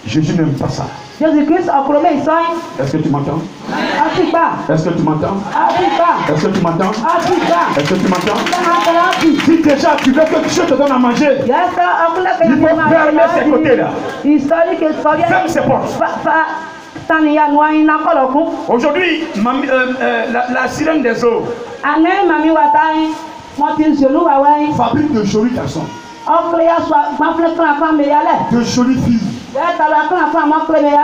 Jésus n'aime pas ça. Est-ce que tu m'entends? Est-ce que tu m'entends? Est-ce que tu m'entends? Est-ce que tu m'entends? Si déjà tu veux que Dieu te donne à manger, il faut fermer ces côtés-là. Ferme ces portes. Aujourd'hui, la sirène des eaux fabrique de jolis garçons, de jolies filles,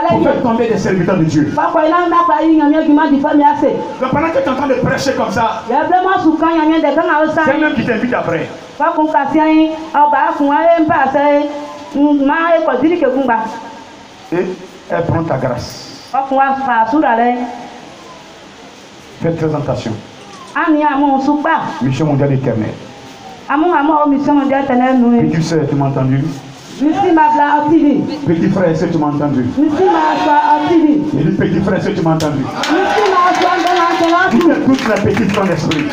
pour faire tomber des serviteurs de Dieu. Donc pendant que tu es en train de prêcher comme ça, c'est même qui t'invite après. Et elle prend ta grâce. Faites très attention. Mission mondiale éternelle. Petit sœur, tu m'as entendu? Petit frère, est-ce que tu m'as entendu? Il dit petit frère, est-ce que tu m'as entendu? Toutes les petites sont d'esprit.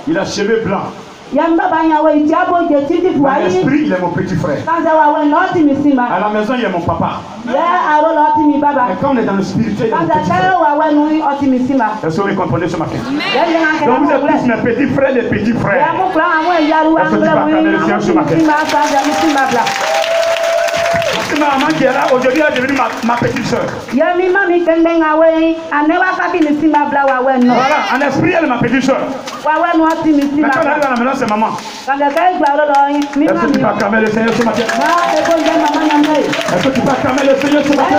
Il a cheveux blancs. L'esprit, il est mon petit frère. À la maison, il est mon papa. Mais quand on est dans le spirituel, il est mon petit frère. Est-ce que vous comprenez ce matin? Donc vous êtes tous mes petits frères, les petits frères. Est-ce que tu vas acclamer le Seigneur ce matin? Ma maman qui est là, aujourd'hui, elle est devenue ma petite soeur. Voilà, en esprit, elle est ma petite soeur. Mais quand elle arrive à la maison, c'est maman. Est-ce que tu vas acclamer le Seigneur ce matin? Est-ce que tu vas acclamer le Seigneur ce matin?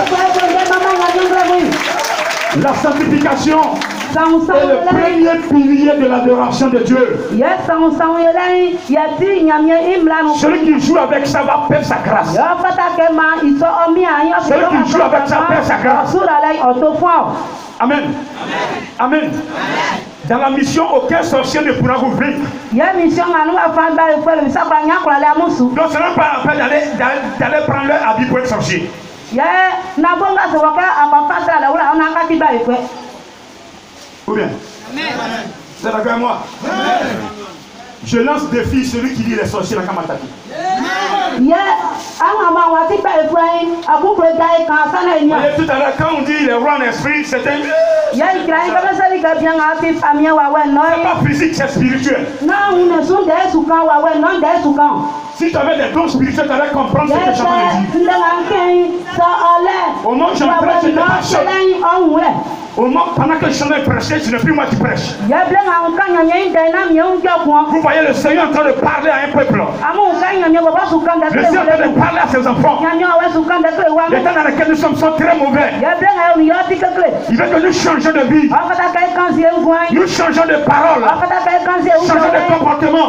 La sanctification est le premier pilier de l'adoration de Dieu. Celui qui joue avec ça va perdre sa grâce. Celui qui joue avec ça perd sa grâce. Amen. Amen. Dans la mission, aucun sorcier ne pourra vous vaincre. Donc ce n'est pas la peine d'aller prendre leur habit pour être sorcier. Ou bien? C'est d'accord avec moi? Je lance défi celui qui dit les sorciers dans Kamataki. Tout à l'heure, quand on dit les rois en esprit, c'est un... c'est pas physique, c'est spirituel. Si tu avais des dons spirituels, tu allais comprendre ce que je dit. Au moment où j'en prêche, je n'ai pas chaud. Au moment pendant que je suis en train de prêcher, ce n'est plus moi qui prêche. Vous voyez le Seigneur en train de parler à un peuple. Le Seigneur est en train de parler à ses enfants. Les temps dans lesquels nous sommes sont très mauvais. Il veut que nous changions de vie. Nous changeons de parole. Changeons de comportement.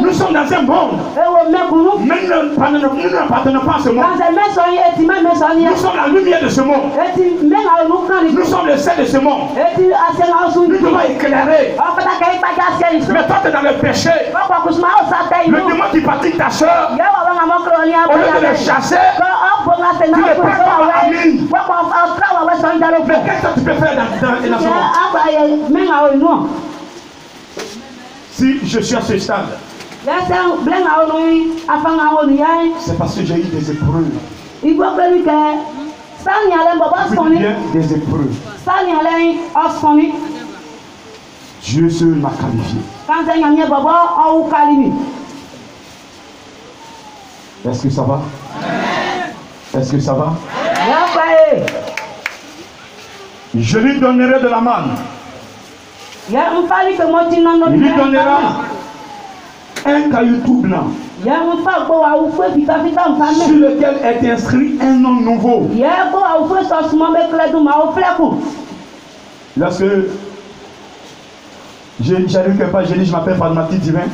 Nous sommes dans un monde. Mais nous n'appartenons pas à ce monde. Nous sommes la lumière de ce monde. Nous sommes le sel de ce monde. Nous devons éclairer. Mais toi, tu es dans le péché. Le démon qui pratique ta soeur, au lieu de le chasser, tu le prends comme ami. Mais qu'est-ce que tu peux faire dans ce monde? Si je suis à ce stade, c'est parce que j'ai eu des épreuves. Des épreuves. Dieu seul m'a qualifié. Est-ce que ça va? Est-ce que ça va? Je lui donnerai de la manne. Il lui donnera un caillou tout blanc sur lequel est inscrit un nom nouveau. Lorsque j'arrive quelque part, j'ai dit je m'appelle Padmati Divin.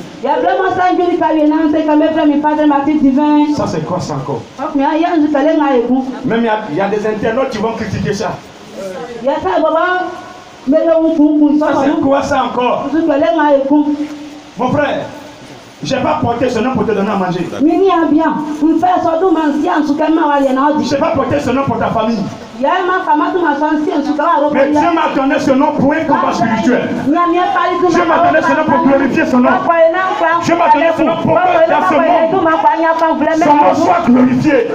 Ça c'est quoi ça encore? Même il y a des internautes qui vont critiquer ça. Ça c'est quoi ça encore? Mon frère, je n'ai pas porté ce nom pour te donner à manger. Je n'ai pas porté ce nom pour ta famille. Mais Dieu m'a donné ce nom pour un combat spirituel. Dieu m'a donné ce nom pour glorifier son nom. Dieu m'a donné ce nom pour que dans ce monde, son nom soit glorifié.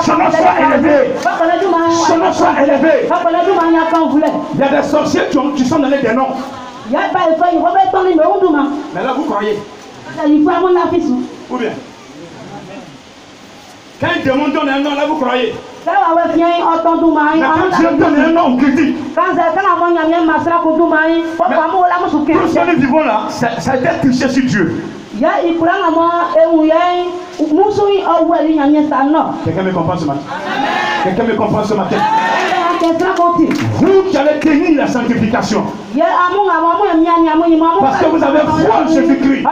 Son nom soit élevé. Son nom soit élevé. Il y a des sorciers qui sont donnés des noms. Mais là vous croyez? Ou bien? Quand un démon donne un nom, là vous croyez? Mais quand Dieu donne un nom, on critique. Tout ce que nous vivons là, ça a été triché sur Dieu. Quelqu'un me comprend ce matin? Quelqu'un me comprend ce matin? Vous qui allez tenir la sanctification. Parce que vous avez foi en Jésus-Christ.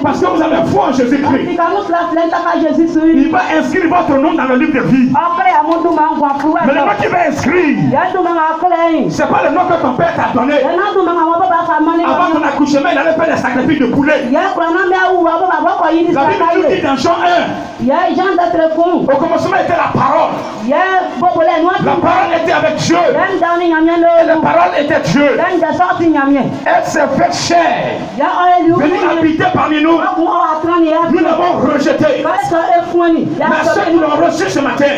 Parce que vous avez foi en Jésus-Christ. Il va inscrire votre nom dans le livre de vie. Mais le nom qu'il va inscrire, c'est pas le nom que ton père t'a donné. Avant ton accouchement, il allait faire des sacrifices de poulet. La Bible nous dit dans Jean 1. Au commencement était la parole. La parole était avec Dieu. Et la parole était Dieu. Elle s'est faite chair. Venue habiter parmi nous. Nous l'avons rejeté. Mais à ceux qui l'ont reçu ce matin, à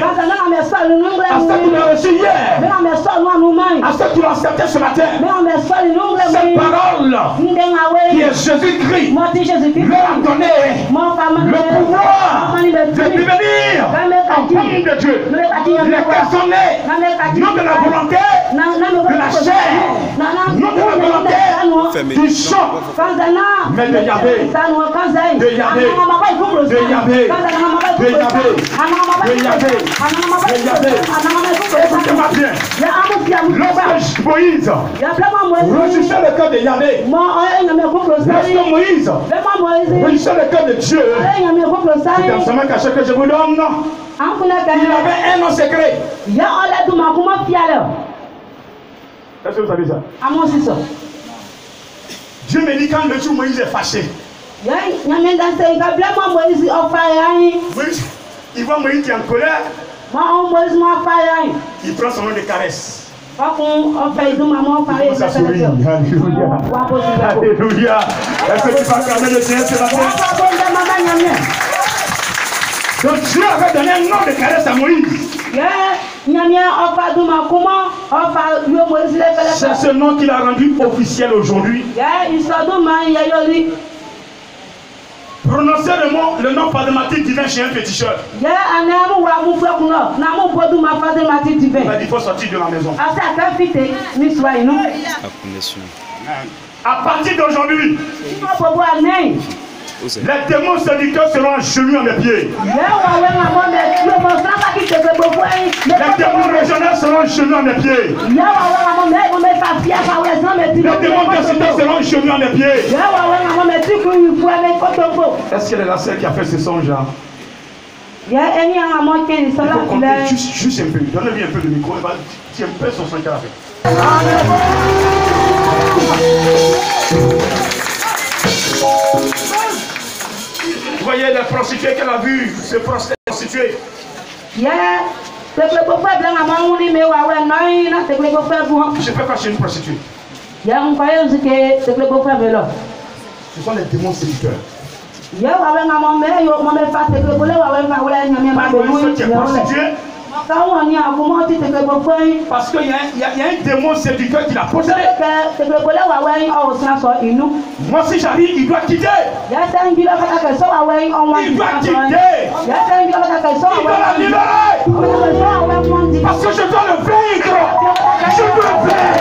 ceux qui l'ont reçu hier, à ceux qui l'ont accepté ce matin, cette parole qui est Jésus-Christ leur a donné le pouvoir de devenir enfants de Dieu. Les personnes non de la volonté de la chair, non de la volonté qui chante, mais de Yahvé, de Yahvé, de Yahvé, de Yahvé, de Yahvé, de Yahvé. Écoutez-moi bien. Lorsque Moïse rejouissait le cœur de Yahvé, lorsque Moïse rejouissait le cœur de Dieu, c'est un chemin caché que je vous donne. Il avait un nom secret. Est-ce que vous savez ça? Dieu me dit quand le jour Moïse est fâché. Moïse, il voit Moïse qui est en colère. Il prend son nom de caresse. Il ça sourit. Alléluia. Alléluia. Est-ce que tu vas fermer le ciel ce matin? Donc Dieu avait donné un nom de caresse à Moïse. C'est ce nom qu'il a rendu officiel aujourd'hui. Prononcez le nom patronymique divin chez un féticheur. Il faut sortir de la maison. À partir d'aujourd'hui, les démons séducteurs seront à genoux à mes pieds. Les démons régionaux seront à genoux à mes pieds. Les démons décideurs seront à genoux à mes pieds. Est-ce qu'elle est la seule qui a fait ce songe-là? Il faut compter juste un peu. Donnez-lui un peu de micro. C'est un peu son son qu'elle a fait. Vous voyez les prostituées qu'elle a vues se prostituer. Je peux pas chez une prostituée. Ce sont les démons séducteurs. Ceux qui est prostitué, parce qu'il y a un démon séducteur qui l'a possédé. Moi si j'arrive, il doit quitter. Il doit quitter. Il doit la libérer. Parce que je dois le vaincre. Je dois le vaincre.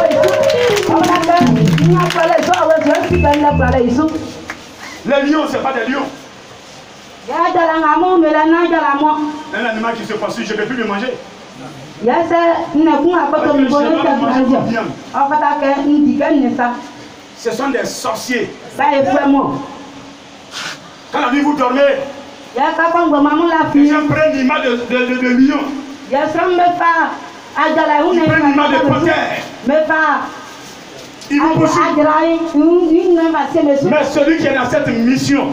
Les lions, ce n'est pas des lions. Un animal qui se poursuit, je ne peux plus le manger. Ce sont des sorciers. Quand la nuit vous dormez, les gens prennent l'image de lion. Ils prennent l'image de panthère. Il vous poursuit. Mais celui qui est dans cette mission,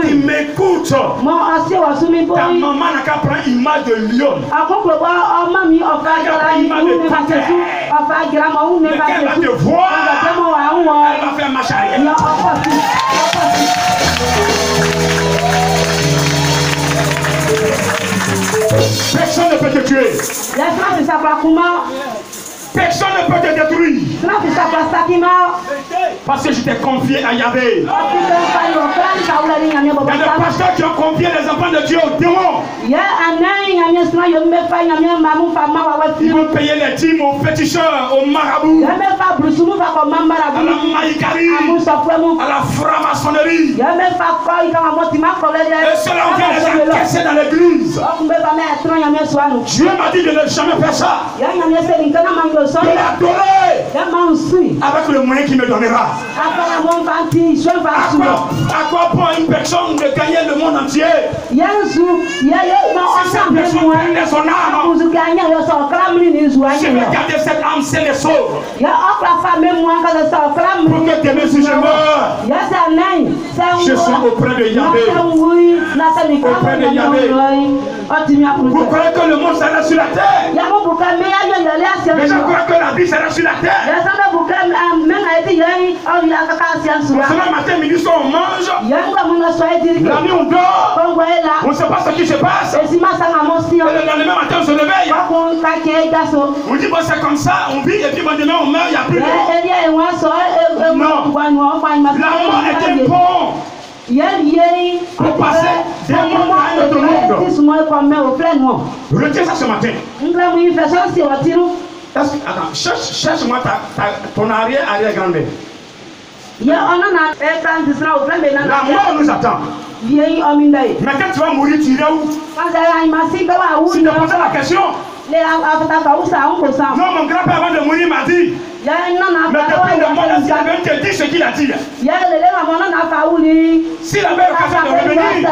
il m'écoute. Ta maman n'a qu'à prendre l'image de lion. Elle n'a qu'à prendre l'image de panthère. Mais quand elle va te voir, elle va faire marche arrière. Personne ne peut te tuer. Personne ne peut te détruire. Parce que je t'ai confié à Yahvé. Il y a des pasteurs qui ont confié les enfants de Dieu aux démons. Ils vont payer les dîmes aux féticheurs, aux marabouts, à la maïkari, à la franc-maçonnerie. Et cela, on vient les encaisser dans l'église. Dieu m'a dit de ne jamais faire ça. De l'adorer avec le moyen qu'il me donnera. À quoi pour une personne de gagner le monde entier? Si cette personne perdait son âme, je vais garder cette âme saine et sauve. Pour que demain si je meurs, je sois auprès de Yahvé. Auprès de Yahvé. Vous croyez que le monde sera sur la terre? Mais je crois que la vie sera sur la terre. Ce matin, midi, soir, on mange. La nuit, on dort. On ne sait pas ce qui se passe. Et le lendemain matin, on se réveille. On dit, bon, c'est comme ça, on vit, et puis bon, demain, on meurt, il n'y a plus de... Non. La mort est un pont. Pour passer d'un monde à un autre monde. Retiens ça ce matin. Est-ce Attends, cherche-moi ton arrière-grand-mère. Ya ona na etan disna o plan bena. La mort nous attend. Vie o mindaye. Mais quand tu vas mourir, tu iras où? Quand ça il m'a si ba où. Si tu poses la question. Les afata ka usa on ko sa. Non, mon grand-père avant de mourir m'a dit. Ya na Mais depuis le moment là, il te dit ce qu'il a dit. Ya le ma mona na fa uli. S'il avait l'occasion de revenir, il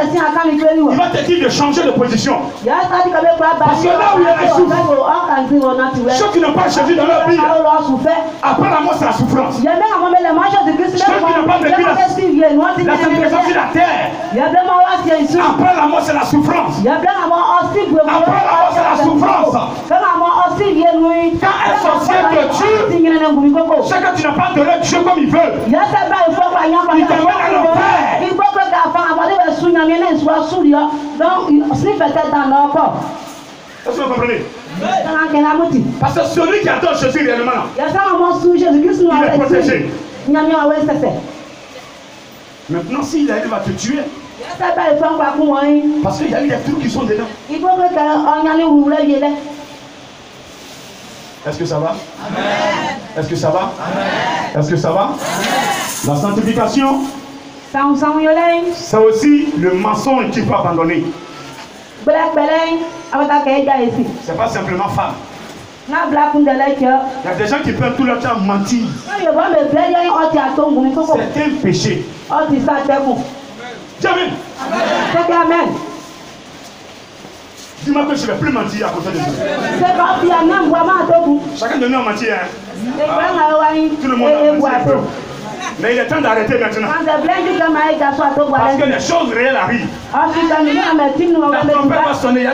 va te dire de changer de position. Parce que là où il y a la souffrance, ceux qui n'ont pas Jésus dans leur vie, après la mort c'est la souffrance. Ceux qui n'ont pas vécu la sanctification sur la terre, après la mort c'est la souffrance. Après la mort c'est la souffrance. Quand un sorcier te tue, c'est que tu n'as pas donné Dieu comme il veut. Il te met à l'enfer. Est-ce que vous comprenez? Parce que celui qui adore Jésus réellement, il est protégé. Maintenant, s'il arrive à te tuer, parce qu'il y a eu des trucs qui sont dedans. Est-ce que ça va? Est-ce que ça va? Est-ce que ça va? La sanctification, c'est aussi le mensonge qu'il faut abandonner. C'est pas simplement femme. Il y a des gens qui peuvent tout le temps mentir. C'est un péché. Jamais. Dis-moi que je ne vais plus mentir à côté de Dieu. Chacun de nous a menti. Tout le monde a menti un peu. Mais il est temps d'arrêter maintenant. Parce que les choses réelles arrivent. La trompette va sonner. Il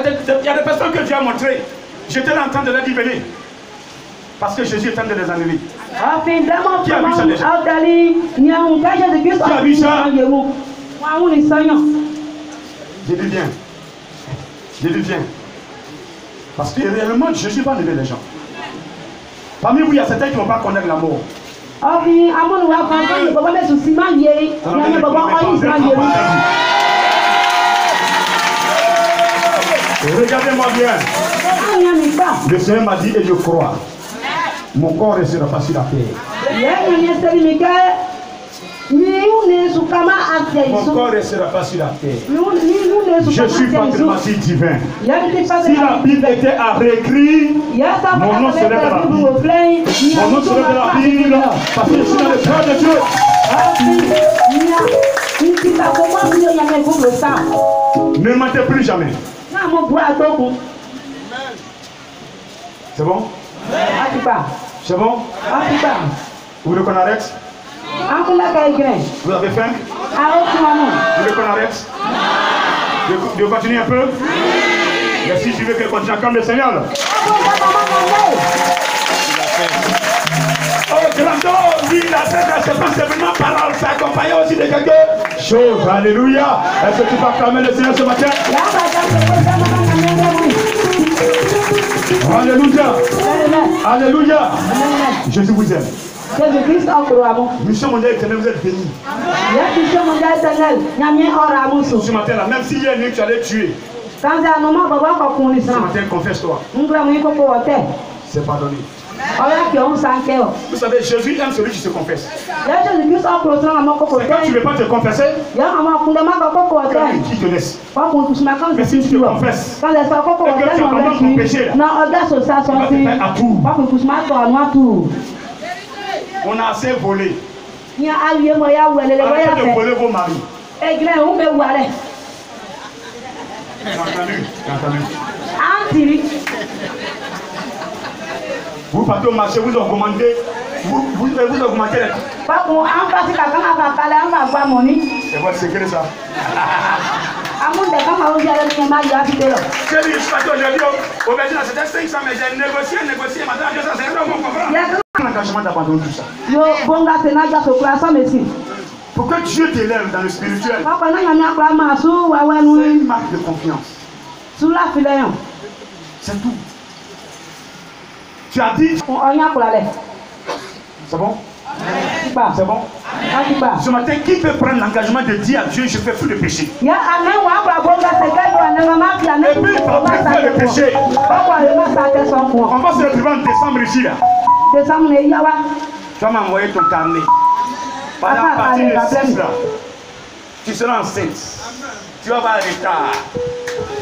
y a des personnes que Dieu a montrées. J'étais là en train de leur dire venez. Parce que Jésus est en train de les enlever. Qui a vu ça déjà? Qui a vu ça? J'ai dit bien. J'ai dit bien. Parce que réellement Jésus va enlever les gens. Parmi vous, il y a certains qui ne vont pas connaître la mort. Regardez-moi bien. Le Seigneur m'a dit et je crois. Mon corps ne sera pas sur la terre. Mon corps ne sera pas sur la terre. Je suis pharmacie divin. Si la Bible était à réécrire, mon nom serait dans la Bible. Mon nom serait dans la Bible parce que je suis dans le cœur de Dieu. Ne mentez plus jamais. C'est bon? C'est bon? Vous le connaissez? Vous avez faim? Vous le connaissez? Je continue un peu? Mais si tu veux que je continue comme le Seigneur. Oh, grandeur, oui, la tête, c'est pas simplement parole, c'est accompagné aussi de quelque chose. Alléluia. Est-ce que tu vas acclamer le Seigneur ce matin? Alléluia. Alléluia. Jésus vous aime. Mission mondiale éternelle, vous êtes bénis. Ce matin là, même s'il y a une nuit que tu allais tuer. Ce matin, confesse-toi. C'est pardonné. Vous savez, Jésus aime celui qui se confesse. Et quand tu ne veux pas te confesser, qui te laisse. Mais si tu te confesses, et que tu abandonnes ton péché, là, tu vas te faire à tout. On a assez volé. Arrêtez de voler vos maris. Entendu. Vous partez au marché, vous augmentez. Vous augmentez les... C'est votre secret ça. Chérie, je suis parti aujourd'hui au Belgique, c'était 500, mais j'ai négocié, maintenant 250, on comprend. L'engagement d'abandonner tout ça. Pour que Dieu t'élève dans le spirituel, c'est une marque de confiance. C'est tout. Tu as dit. C'est bon? C'est bon? Ce matin, qui peut prendre l'engagement de dire à Dieu, je ne fais plus de péché? Et puis, il va faire le péché. On va se retrouver en décembre ici, là. Tu vas m'envoyer ton carnet. Pendant la partie de 6 là, tu seras enceinte. Tu vas avoir un retard.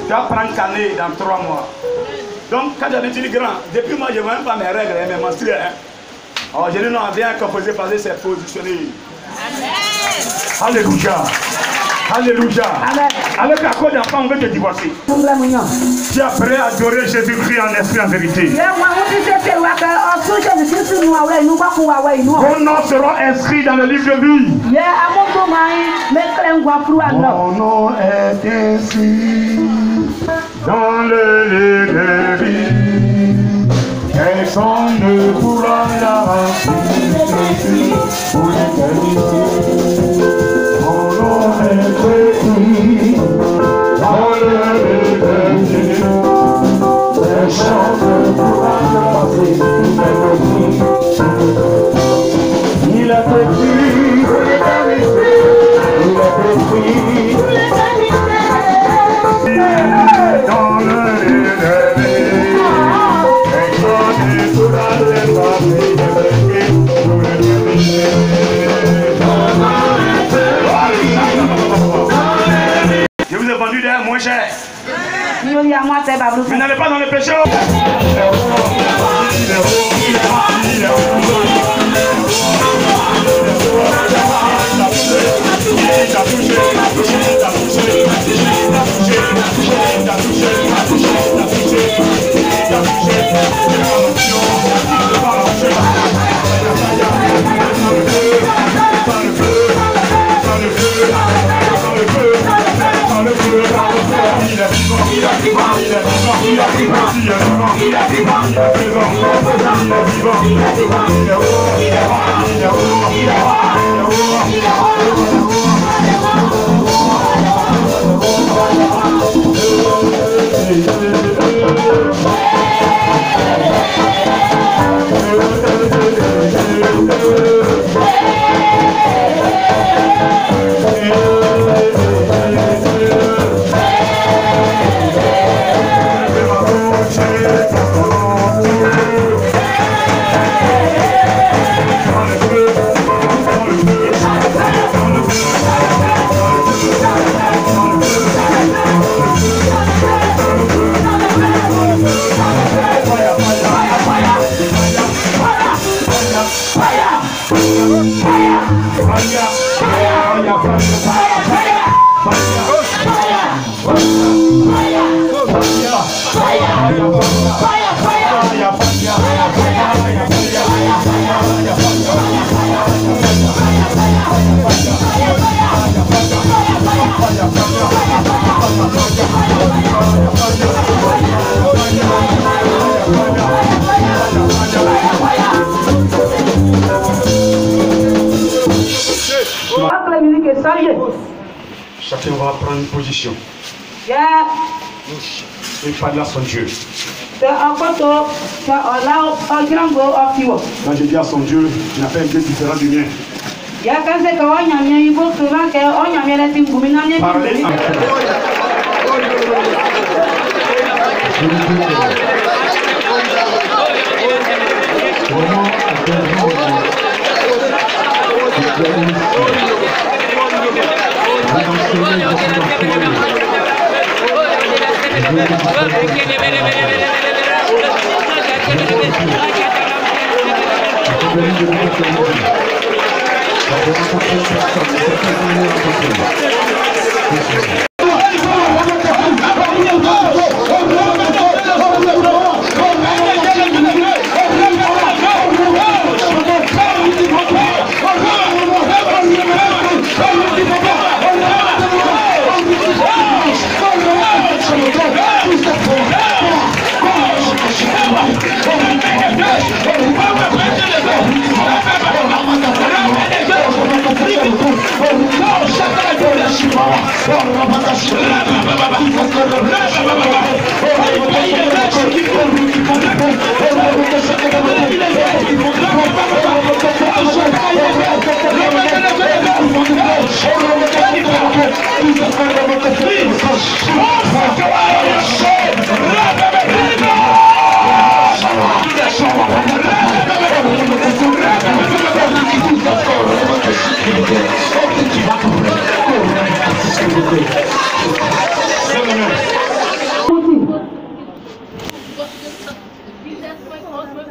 Tu vas prendre un carnet dans 3 mois. Donc, quand j'avais dit grand, depuis moi, je ne vois même pas mes règles, mes menstrues. Alors, je dis non, bien composé parce que c'est positionné. Alléluia. Alléluia. Avec la cause d'enfant, on veut te divorcer. Tu es prêt à adorer Jésus-Christ en esprit, en vérité. Vos noms seront inscrits dans le livre de vie. Mon nom est inscrit dans le livre de vie. Personne ne pourra l'arracher pour l'éternité. Mon nom est écrit dans le livre de vie. Personne ne pourra l'arracher pour l'éternité. Il est écrit pour l'éternité. Il est écrit pour l'éternité. Dans le livre de vie. Je vous ai vendu d'ailleurs moins cher. Mais n'allez pas dans le péché. Chacun va prendre une position. Et parler à son Dieu. Quand je dis à son Dieu, il n'a pas un Dieu différent du mien. Parlez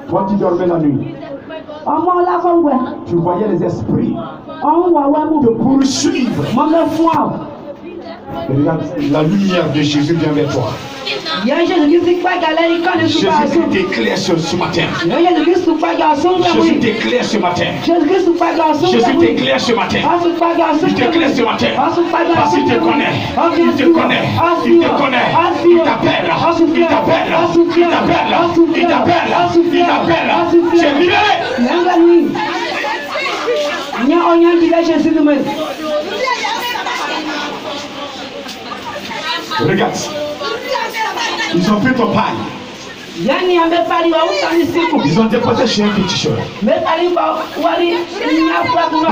Toi qui dormais la nuit, tu voyais les esprits te poursuivre. Et regarde, la lumière de Jésus vient vers toi. Jésus t'éclaire ce matin. Jésus t'éclaire ce matin. Jésus t'éclaire ce matin. Il t'éclaire ce matin. Parce qu'il te connaît. Il te connaît. Il te connaît. Il t'appelle. Il t'appelle. Il t'appelle. Il t'appelle. Il t'appelle. Tu es libéré. Regarde. Ils ont pris ton paille. Ils ont déposé chez un féticheur. Dans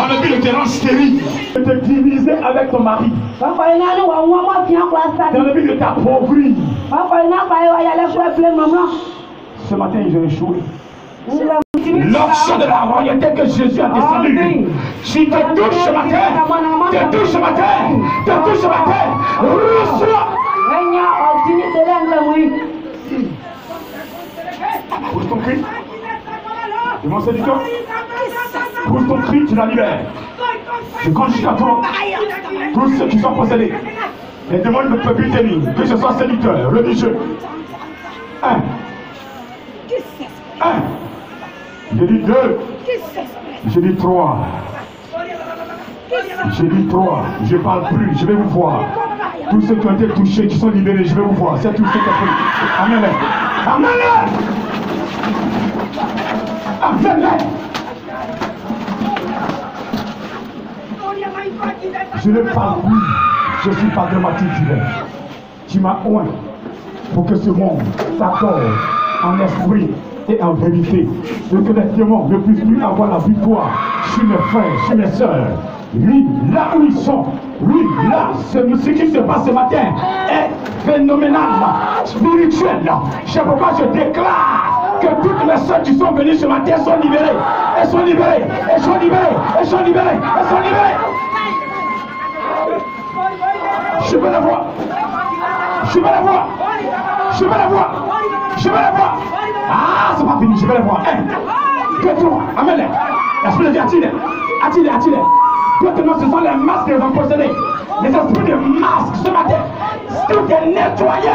le but de te rendre stérile, de te diviser avec ton mari. Dans le but de t'appauvrir. Ce matin, ils ont échoué. L'option de la royauté que Jésus a descendu. Si te touche ce matin, te touche ce matin, te touche ce matin, reçois. Pousse ton cri. De mon séducteur. Pousse ton cri, tu la libères. Je conjure à toi tous ceux qui sont possédés. Les démons ne peuvent plus tenir, que ce soit séducteur, religieux. Un. J'ai dit 2. J'ai dit 3. J'ai dit 3. Je ne parle plus, je vais vous voir. Tous ceux qui ont été touchés, qui sont libérés, je vais vous voir. C'est tout ce qui a fait. Amen-les. Amen-les. Amen-les. Je ne parle plus. Je suis pas dramatique divin. Tu m'as oint pour que ce monde s'accorde en esprit et en vérité. Et que les démons ne puissent plus avoir la victoire sur mes frères, sur mes sœurs. Lui, là où ils sont, lui, là, ce qui se passe ce matin est phénoménal, spirituel. C'est pourquoi je déclare que toutes les sœurs qui sont venues ce matin sont libérées. Elles sont libérées, elles sont libérées, elles sont libérées, elles sont libérées. Je veux la voir. Je veux la voir. Je veux la voir. Je veux la voir. Ah, c'est pas fini, je vais la voir. Que-toi, amène-les. L'esprit de Dieu, attire-les. Attire-les, attire-les. Maintenant, ce sont les masques qu'ils ont possédés. Les esprits de masques ce matin. Tout est nettoyé.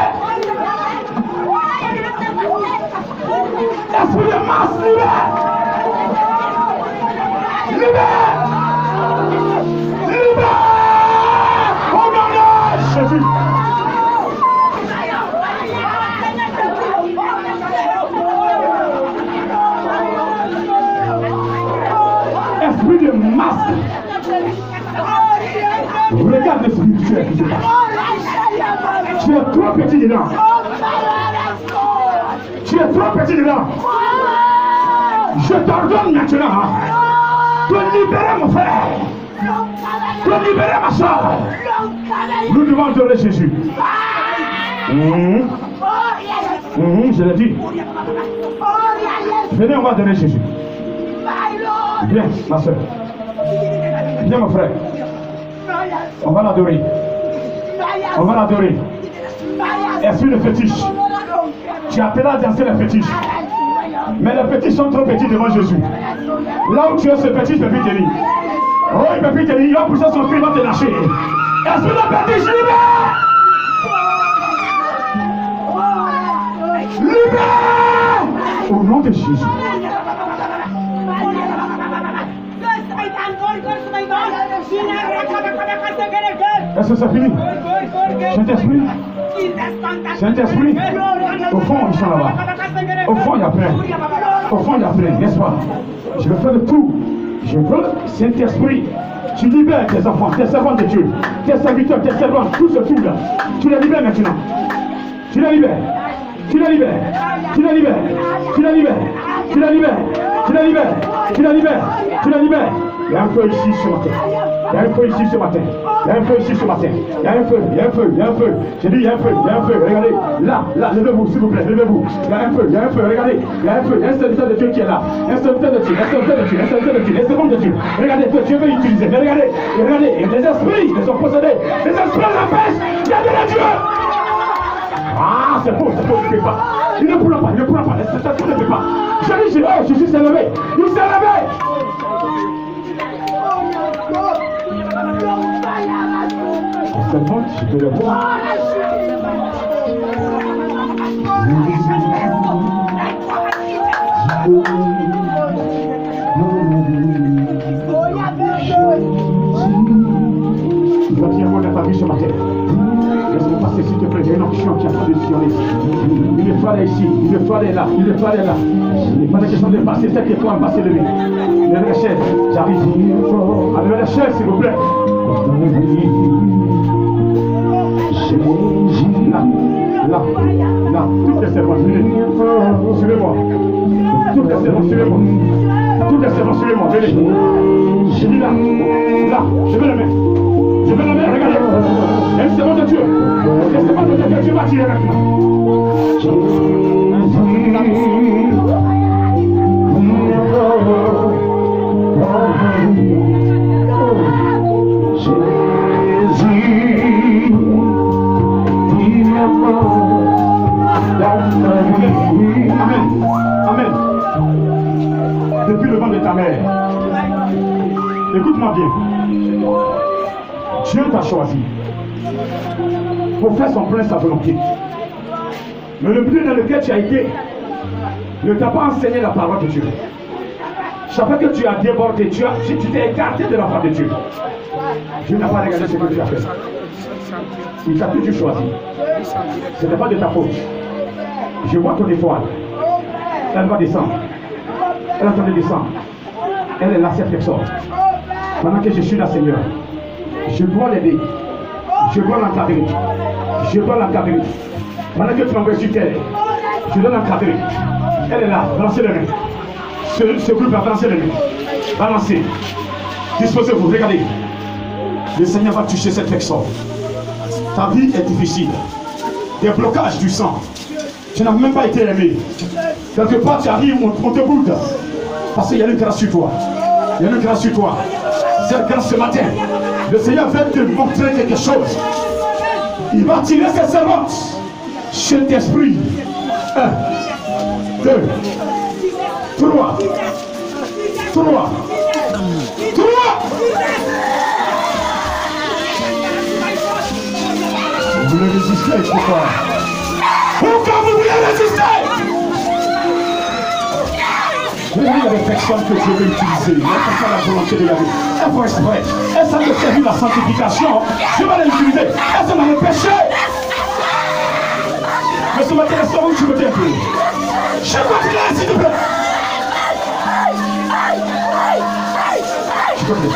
L'esprit de masque, libère. Libère. Libère. Au nom de Jésus. Esprit de masque. Regarde le spirituel qui se passe. Tu es trop petit dedans. Tu es trop petit dedans. Je t'ordonne maintenant de libérer mon frère. De libérer ma soeur. Nous devons adorer Jésus. Je l'ai dit. Venez, on va adorer Jésus. Viens, ma soeur. Viens, mon frère. On va l'adorer. On va l'adorer. Esprit de fétiche. Tu as appelé à danser les fétiches. Mais les fétiches sont trop petits devant Jésus. Là où tu es, ce petit ne peut plus tenir. Oh, il ne peut plus tenir. Il va pousser son cri, il va te lâcher. Esprit de fétiche, libère! Libère! Au nom de Jésus. Est-ce que c'est fini? Saint-Esprit? Saint-Esprit? Au fond, ils sont là-bas. Au fond, il y a plein. Au fond, il y a plein, n'est-ce pas? Je vais faire le tout. Je veux Saint-Esprit. Tu libères tes enfants, tes servantes de Dieu, tes serviteurs, tes servantes, tout ce fou là. Tu les libères maintenant. Tu les libères. Tu la libères, tu la libères, tu la libères, tu la libères, tu la libères, tu la libères, tu la libères. Il y a un feu ici ce matin. Il y a un feu ici ce matin. Il y a un feu ici ce matin. Il y a un feu, il y a un feu, il y a un feu. J'ai dit il y a un feu, il y a un feu. Regardez, là, levez-vous s'il vous plaît, levez-vous. Il y a un feu, il y a un feu, regardez. Il y a un feu, il y a un serviteur de Dieu qui est là. Un serviteur de Dieu, un serviteur de Dieu, un serviteur de Dieu, un servant de Dieu. Regardez que Dieu veut utiliser. Mais regardez, regardez, les esprits les sont possédés. Les esprits l'empêchent. Il y a de la Dieu. Ah, c'est faux, il ne peut pas. Il ne pourra pas, il ne pourra pas. Ça ne peut pas. Je dis, oh, Jésus s'est levé. Il s'est levé. C'est bon, je peux le voir. Il va dire, on n'a pas vu ce matin. Laisse-moi passer s'il te plaît, il y a une onction qui a conditionné. Une étoile est ici, une étoile est là, une étoile est là. Il n'est pas de question de passer cette étoile, passer le nez. Levez la chaise, j'arrive. Levez la chaise s'il vous plaît. Là, toutes les servantes, suivez-moi. Toutes les servantes, suivez-moi. Toutes les servantes, suivez-moi, venez. J'ai dit là, je vais le mettre. Je vais la mettre, regardez. Il y a une servante de Dieu. Il y a une servante de Dieu que Dieu va tirer maintenant. Amen. Amen. Depuis le ventre de ta mère. Écoute-moi bien. Dieu t'a choisi pour faire son plein sa volonté. Mais le but dans lequel tu as été ne t'a pas enseigné la parole de Dieu. Chaque fois que tu as débordé, tu t'es écarté de la parole de Dieu. Dieu n'a pas regardé ce que tu as fait. Il t'a toujours choisi. Ce n'est pas de ta faute. Je vois ton étoile. Elle va descendre. Elle est en train de descendre. Elle est là, cette personne. Pendant que je suis là, Seigneur, je dois l'aider. Je dois l'encadrer. Je dois l'encadrer. Pendant que tu m'envoies sur terre, je dois l'encadrer. Elle est là. Balancez les mains. Ce groupe va balancer les mains. Balancez. Disposez-vous. Regardez. Le Seigneur va toucher cette personne. Ta vie est difficile. Des blocages du sang. Tu n'as même pas été aimé. Quelque part, tu arrives, on te boude. Parce qu'il y a une grâce sur toi. Il y a une grâce sur toi. Cette grâce ce matin, le Seigneur veut te montrer quelque chose. Il va tirer ses servantes chez l'esprit. 1, 2, 3, 3, 3. Vous voulez résister, pourquoi? Pourquoi vous voulez résister? Il y a des personnes que Dieu veut utiliser. Il y a la volonté de la vie. Elles font exprès. Elles savent de servir la sanctification. Dieu va les utiliser. Elles sont dans le péché. Mais ce matin, restaurant où tu veux t'aider. Je continue, s'il te plaît. S'il te plaît.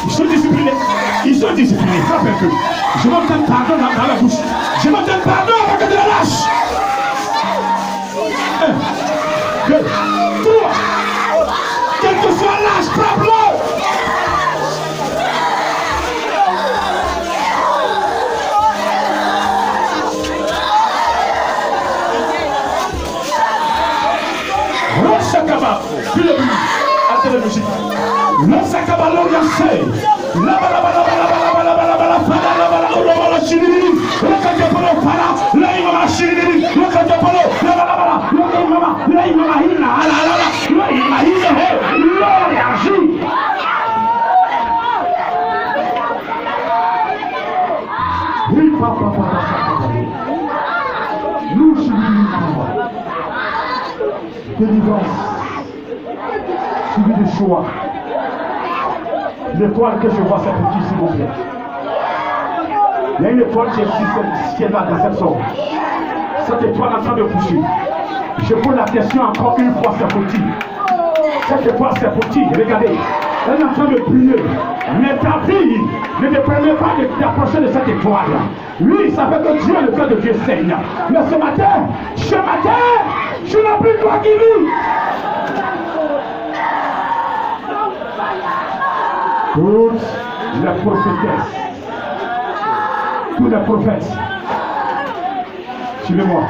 Ils sont disciplinés. Ils sont disciplinés. Frappe un peu. Je m'obtiens pardon dans la bouche. Je m'obtiens pardon avant que tu la lâches. 1, 2, 3. Quel que soit l'âge, frappe-le. Roshakaba. Puis le but. Arrêtez la musique. Roshakaba l'orienté. Délivrance, suivi de choix. L'étoile que je vois, c'est petit, s'il vous plaît. Il y a une étoile qui est là dans cette zone. Cette étoile est en train de pousser. Je pose la question encore une fois, c'est petit. Cette fois, c'est petit. Regardez. Elle est en train de prier. Mais ta vie ne te permet pas de t'approcher de cette étoile. Oui, ça fait que Dieu, le cœur de Dieu saigne. Mais ce matin, je n'ai plus toi qui vis. Toutes les prophétesses, tous les prophètes, suivez-moi.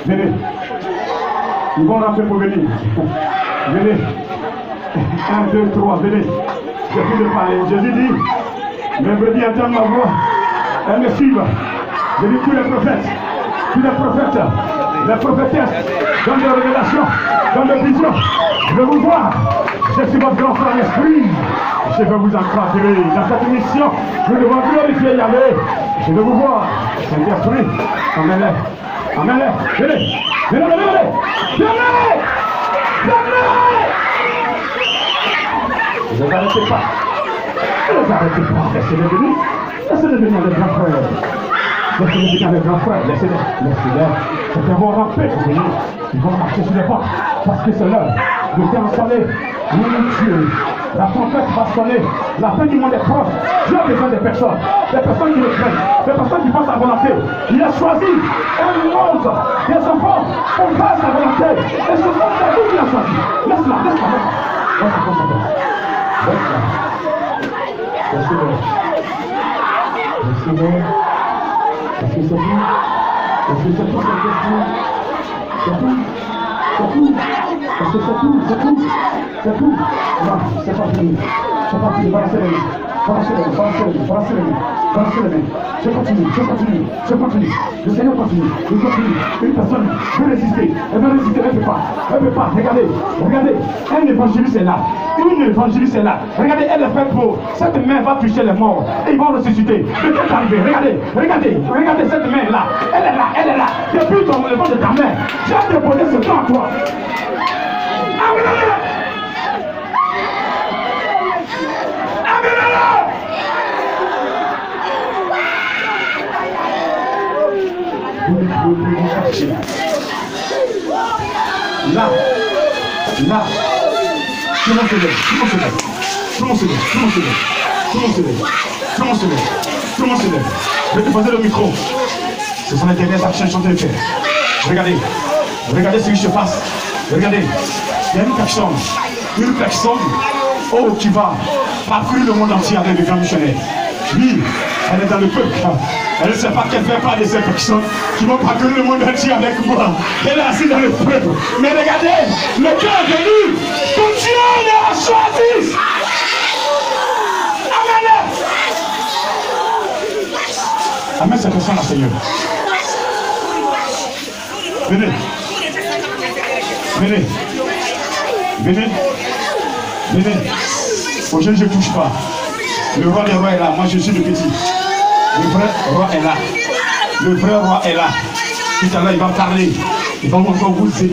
Venez. Ils vont rentrer pour venir. Venez. 1, 2, 3, venez. J'ai fini de parler. Jésus dit, mes brebis entendent ma voix. Elles me suivent. Je dis tous les prophètes, les prophétesses, dans des révélations, dans des visions. Je vais vous voir. Je suis votre grand frère l'esprit. Je vais vous encadrer dans cette mission. Nous devons glorifier Yahvé. Je vais vous voir. Saint-Esprit, emmène-les. Emmène-les. Venez. Venez. Ne les arrêtez pas. Ne les arrêtez pas. Laissez-les venir. Laissez-les venir les grands frères. Laissez-les venir les grands frères. Laissez-les. C'est un bon ramper pour venir. Ils vont marcher sur les pas. Parce que c'est l'heure de faire sonner. Mon Dieu. La tempête va sonner. La fin du monde est proche. Dieu a besoin des personnes. Des personnes qui le craignent. Des personnes qui pensent à volonté. Il a choisi un monde, des enfants, pour faire sa volonté. Et ce monde, c'est vous qui l'a choisi. Laisse-la. Laisse-le. Est-ce que c'est tout? Est-ce que c'est tout? C'est tout? Non, c'est pas fini. Balancez les mains. Je continue. Le Seigneur continue. Il continue. Une personne veut résister. Elle va résister, elle ne peut pas. Regardez. Un évangéliste est là. Une évangéliste est là. Regardez, elle est faite pour. Cette main va toucher les morts. Et ils vont ressusciter. De qu'est-ce arrivé? Regardez cette main là. Elle est là. Depuis le vent de ta main, tu as déposé ce temps à toi. Là, tout le monde se lève. Je vais te poser le micro. Ce sont les dernières actions que je vais faire. Regardez ce qui se passe. Regardez, il y a une personne, qui va parcourir le monde entier avec les grands missionnaires. Oui, elle est dans le peuple. Elle ne sait pas qu'elle fait partie de ces personnes qui vont parcourir le monde entier avec moi. Elle est assise dans le peuple. Mais regardez, le cœur est venu. Que Dieu l'a choisi. Amène cette personne là, Seigneur. Venez. Aujourd'hui, je ne touche pas. Le roi des rois est là. Moi, je suis le petit. Le vrai roi est là. Tout à l'heure, il va parler. Il va encore vous aider.